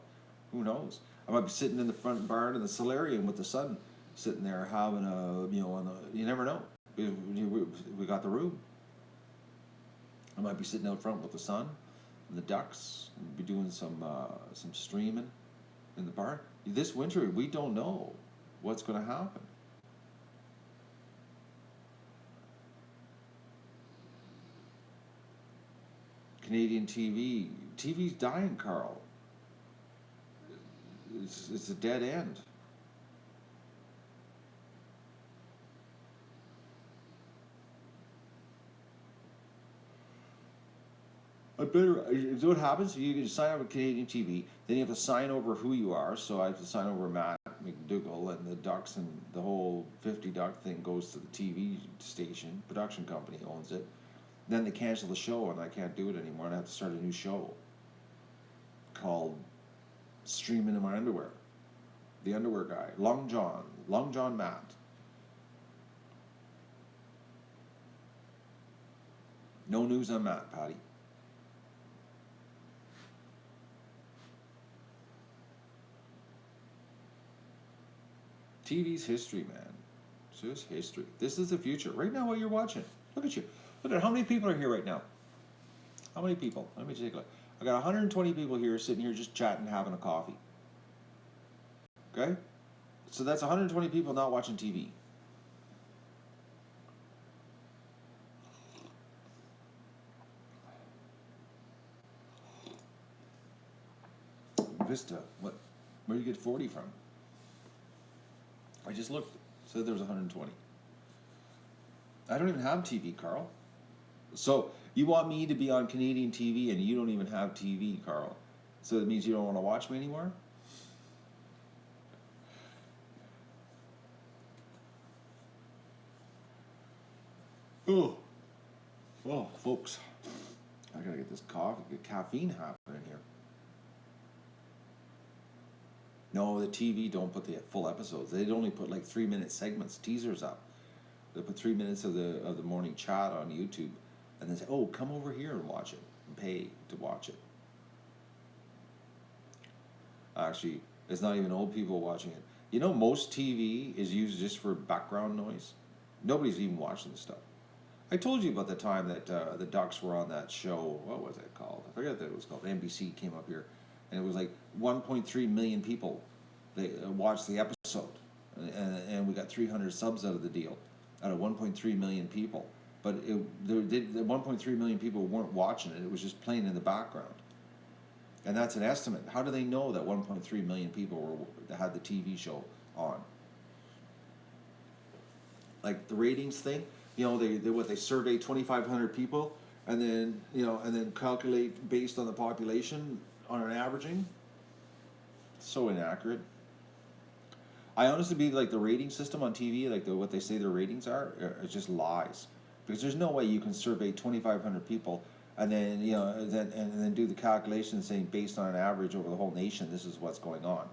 Who knows? I might be sitting in the front barn in the solarium with the sun, sitting there having a, you know, you never know. We got the room. I might be sitting out front with the sun and the ducks, and be doing some streaming in the barn. This winter, we don't know what's going to happen. Canadian TV's dying, Carl. It's a dead end. I better. So what happens? You can sign up with Canadian TV. Then you have to sign over who you are. So I have to sign over Matt McDougall, and the Ducks and the whole 50 Duck thing goes to the TV station. Production company owns it. Then they cancel the show, and I can't do it anymore, and I have to start a new show called Streaming in My Underwear. The underwear guy, Long John Matt. No news on Matt, Patty. TV's history, man. It's just history. This is the future. Right now, what you're watching. Look at you. Look at how many people are here right now. How many people? Let me take a look. I got 120 people here sitting here just chatting, having a coffee. Okay? So that's 120 people not watching TV. Vista, what? Where do you get 40 from? I just looked. Said there was 120. I don't even have TV, Carl. So you want me to be on Canadian TV and you don't even have TV, Carl. So that means you don't want to watch me anymore? Oh, well, folks, I gotta get this coffee, get caffeine happening here. No, the TV don't put the full episodes. They'd only put like 3-minute segments, teasers up. They put 3 minutes of the morning chat on YouTube, and then say, "Oh, come over here and watch it, and pay to watch it." Actually, it's not even old people watching it. You know, most TV is used just for background noise. Nobody's even watching the stuff. I told you about the time that the Ducks were on that show. What was it called? I forget what it was called. NBC came up here, and it was like 1.3 million people. They watched the episode, and we got 300 subs out of the deal, out of 1.3 million people. But the 1.3 million people weren't watching it. It was just playing in the background, and that's an estimate. How do they know that 1.3 million people had the TV show on? Like the ratings thing. You know, they survey 2,500 people, and then calculate based on the population on an averaging. So inaccurate. I honestly believe like the rating system on TV, like what they say their ratings are just lies, because there's no way you can survey 2,500 people and then then do the calculation saying based on an average over the whole nation, this is what's going on.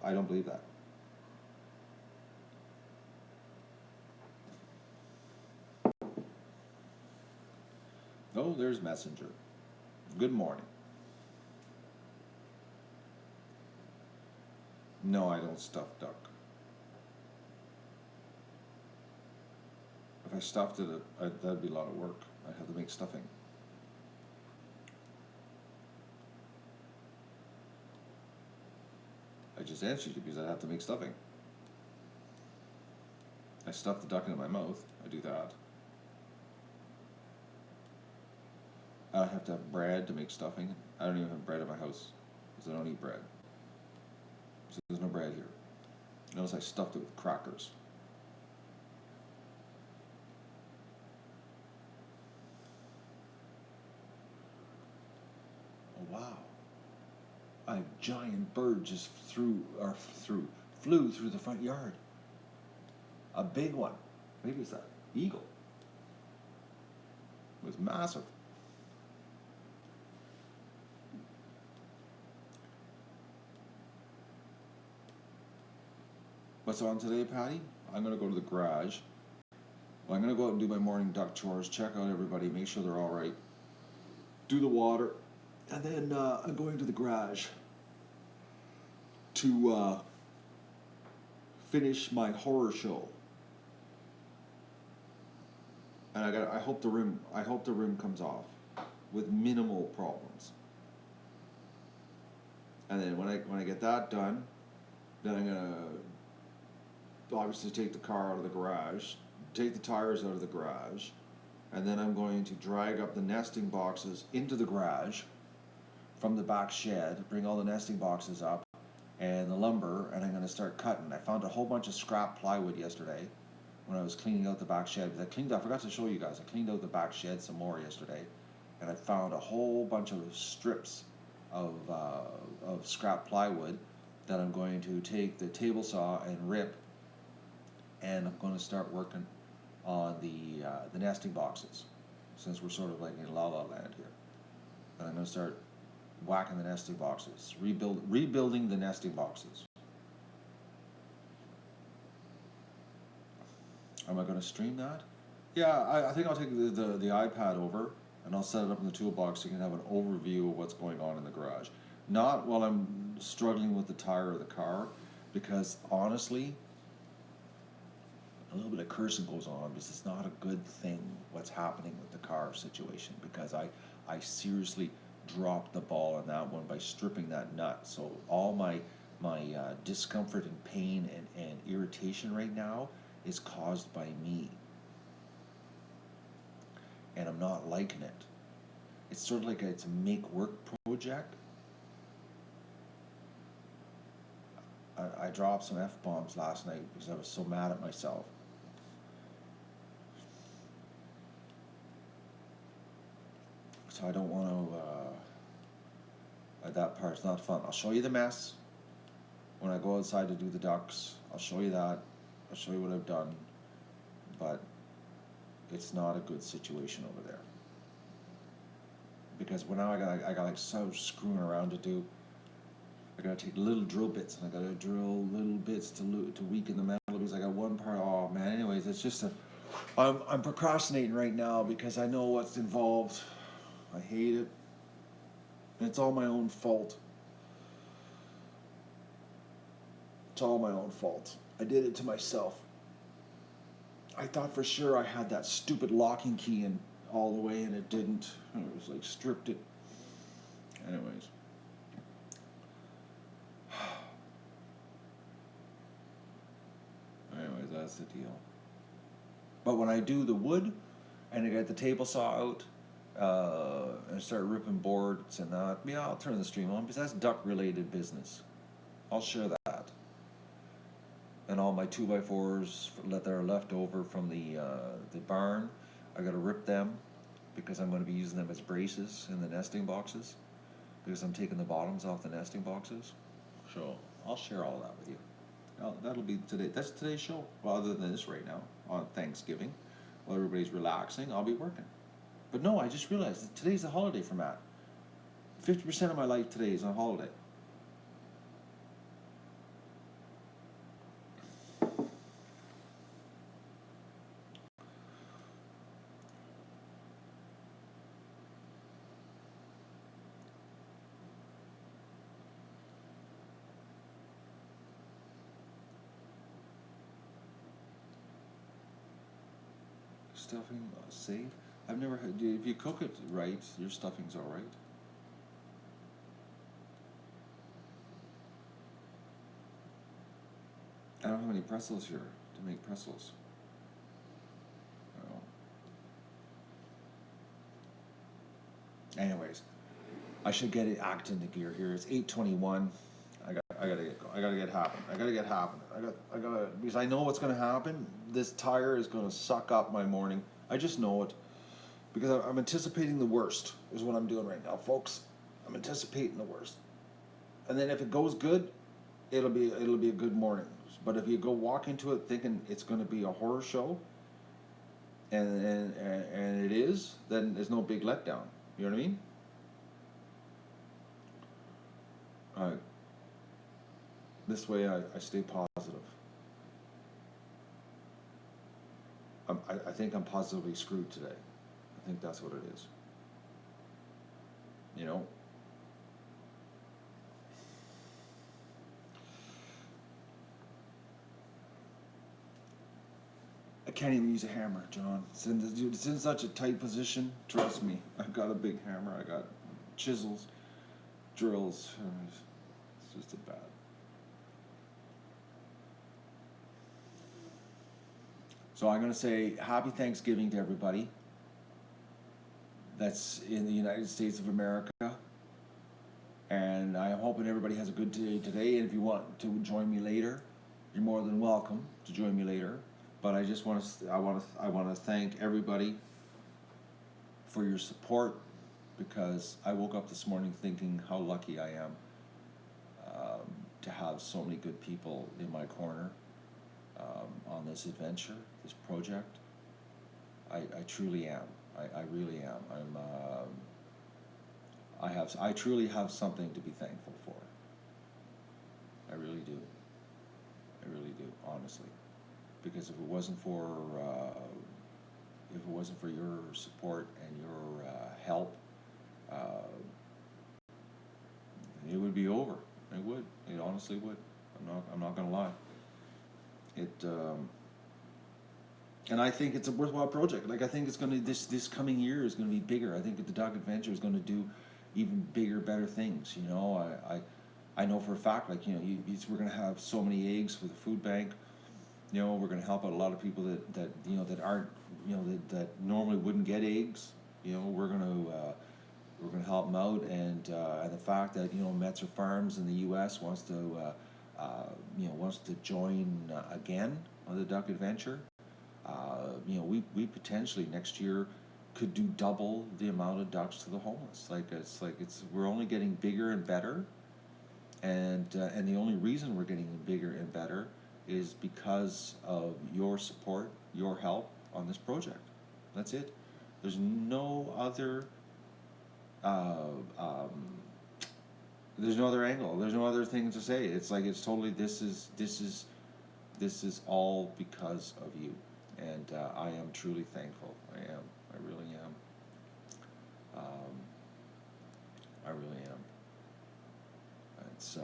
I don't believe that. Oh, there's Messenger. Good morning. No, I don't stuff duck. If I stuffed it, that'd be a lot of work. I'd have to make stuffing. I just answered you because I'd have to make stuffing. I stuff the duck into my mouth. I do that. I have to have bread to make stuffing. I don't even have bread at my house because I don't eat bread. So there's no bread here. Notice I stuffed it with crackers. Oh wow! A giant bird just flew through the front yard. A big one. Maybe it's that eagle. It was massive. What's on today, Patty? I'm going to go to the garage. Well, I'm going to go out and do my morning duck chores, check out everybody, make sure they're all right, do the water, and then I'm going to the garage to finish my horror show. And I hope the rim comes off with minimal problems. And then when I get that done, then I'm gonna obviously take the car out of the garage, take the tires out of the garage, and then I'm going to drag up the nesting boxes into the garage from the back shed, bring all the nesting boxes up and the lumber, and I'm going to start cutting. I found a whole bunch of scrap plywood yesterday when I was cleaning out the back shed. I forgot to show you guys, I cleaned out the back shed some more yesterday, and I found a whole bunch of strips of scrap plywood that I'm going to take the table saw and rip, and I'm going to start working on the nesting boxes, since we're sort of like in la la land here. And I'm going to start whacking the nesting boxes, rebuilding the nesting boxes. Am I going to stream that? Yeah, I think I'll take the iPad over and I'll set it up in the toolbox so you can have an overview of what's going on in the garage. Not while I'm struggling with the tire of the car, because honestly, a little bit of cursing goes on because it's not a good thing what's happening with the car situation, because I seriously dropped the ball on that one by stripping that nut. So all my discomfort and pain and irritation right now is caused by me. And I'm not liking it. It's sort of like it's a make-work project. I dropped some F-bombs last night because I was so mad at myself. So I don't want to, that part's not fun. I'll show you the mess when I go outside to do the ducks. I'll show you that. I'll show you what I've done. But it's not a good situation over there. Because when now I got like so screwing around to do. I gotta take little drill bits and I gotta drill little bits to weaken the metal, because I got one part. Oh man, anyways, it's just I'm procrastinating right now because I know what's involved. I hate it. And it's all my own fault. It's all my own fault. I did it to myself. I thought for sure I had that stupid locking key in all the way, and it didn't. It was like stripped it. Anyways. Anyways, that's the deal. But when I do the wood, and I get the table saw out, and start ripping boards and that, yeah, I'll turn the stream on, because that's duck-related business. I'll share that. And all my 2x4s that are left over from the barn, I gotta rip them, because I'm going to be using them as braces in the nesting boxes, because I'm taking the bottoms off the nesting boxes. So I'll share all that with you. That'll be today. That's today's show. Well, other than this right now on Thanksgiving, while everybody's relaxing, I'll be working. But no, I just realized that today's a holiday for Matt. 50% of my life today is on holiday. Stuffing safe? I've never had. If you cook it right, your stuffing's all right. I don't have any pretzels here to make pretzels. Oh. Anyways, I should get it act into gear here. It's 8:21. I gotta get happen. I gotta, because I know what's gonna happen. This tire is gonna suck up my morning. I just know it, because I'm anticipating the worst. Is what I'm doing right now, folks. I'm anticipating the worst, and then if it goes good, it'll be a good morning. But if you go walk into it thinking it's gonna be a horror show, and it is, then there's no big letdown. You know what I mean? This way I stay positive. I think I'm positively screwed today. I think that's what it is. You know? I can't even use a hammer, John. It's in such a tight position. Trust me. I've got a big hammer. I got chisels, drills. It's just a bad. So I'm going to say happy Thanksgiving to everybody that's in the United States of America. And I'm hoping everybody has a good day today. And if you want to join me later, you're more than welcome to join me later. But I just want to, I want to thank everybody for your support, because I woke up this morning thinking how lucky I am to have so many good people in my corner on this adventure, this project. I truly am. I really am. I truly have something to be thankful for. I really do. I really do, honestly. Because if it wasn't for your support and your help, uh, it would be over. It would. It honestly would. I'm not gonna lie. It. And I think it's a worthwhile project. Like I think it's gonna this coming year is gonna be bigger. I think the Duck Adventure is gonna do even bigger, better things. You know, I know for a fact. Like we're gonna have so many eggs for the food bank. You know, we're gonna help out a lot of people that that aren't that normally wouldn't get eggs. You know, we're gonna help them out, and the fact that Metzer Farms in the U.S. wants to join again on the Duck Adventure. We potentially next year could do double the amount of ducks to the homeless. We're only getting bigger and better, and the only reason we're getting bigger and better is because of your support, your help on this project. That's it. There's no other. Uh, um, there's no other angle. There's no other thing to say. It's totally. This is all because of you, and I am truly thankful. I am. I really am. I really am. It's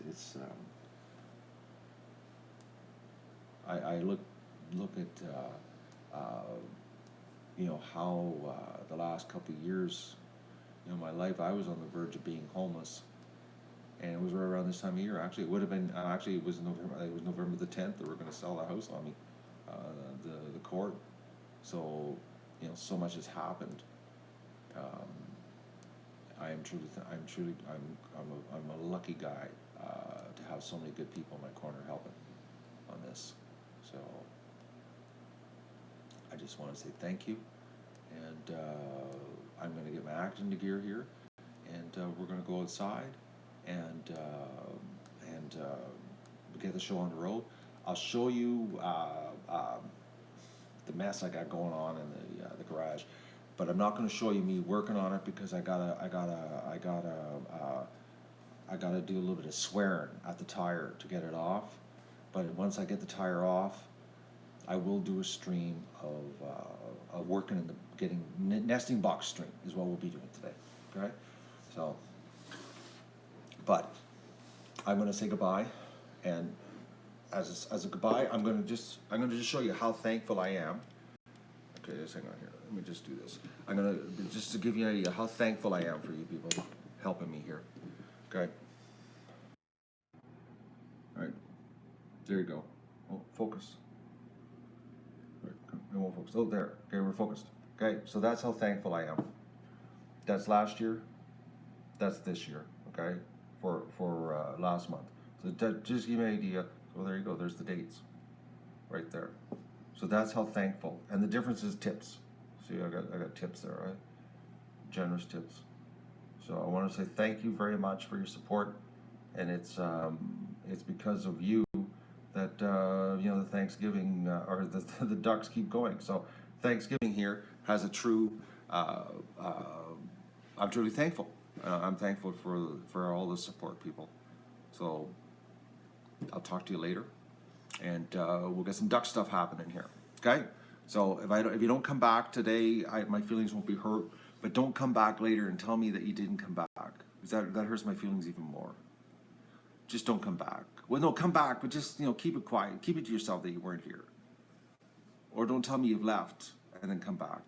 it's. I look at how the last couple of years, my life, I was on the verge of being homeless, and it was right around this time of year. Actually, it would have been. Actually, it was November. It was November the 10th that we're going to sell the house on me, the court. So, so much has happened. Um, I'm a lucky guy to have so many good people in my corner helping on this. So, I just want to say thank you, and I'm going to get my acting gear here, and we're going to go outside and get the show on the road. I'll show you the mess I got going on in the garage, but I'm not going to show you me working on it because I gotta do a little bit of swearing at the tire to get it off. But once I get the tire off, I will do a stream of working in the getting nesting box stream is what we'll be doing today. Okay, so. But I'm going to say goodbye, and as a goodbye, I'm going to just show you how thankful I am. Okay, just hang on here. Let me just do this. I'm going to just to give you an idea how thankful I am for you people helping me here. Okay. All right. There you go. Oh, focus. Right. It won't focus. Oh, there. Okay, we're focused. Okay, so that's how thankful I am. That's last year. That's this year. Okay. For last month. So that just give me an idea. So there you go. There's the dates, right there. So that's how thankful. And the difference is tips. See, I got tips there, right? Generous tips. So I want to say thank you very much for your support, and it's because of you that the Thanksgiving or the ducks keep going. So Thanksgiving here has a true. I'm truly thankful. I'm thankful for all the support, people. So I'll talk to you later, and we'll get some duck stuff happening here. Okay. So if you don't come back today, my feelings won't be hurt. But don't come back later and tell me that you didn't come back, because that hurts my feelings even more. Just don't come back. Well, no, come back, but just keep it quiet. Keep it to yourself that you weren't here, or don't tell me you've left and then come back.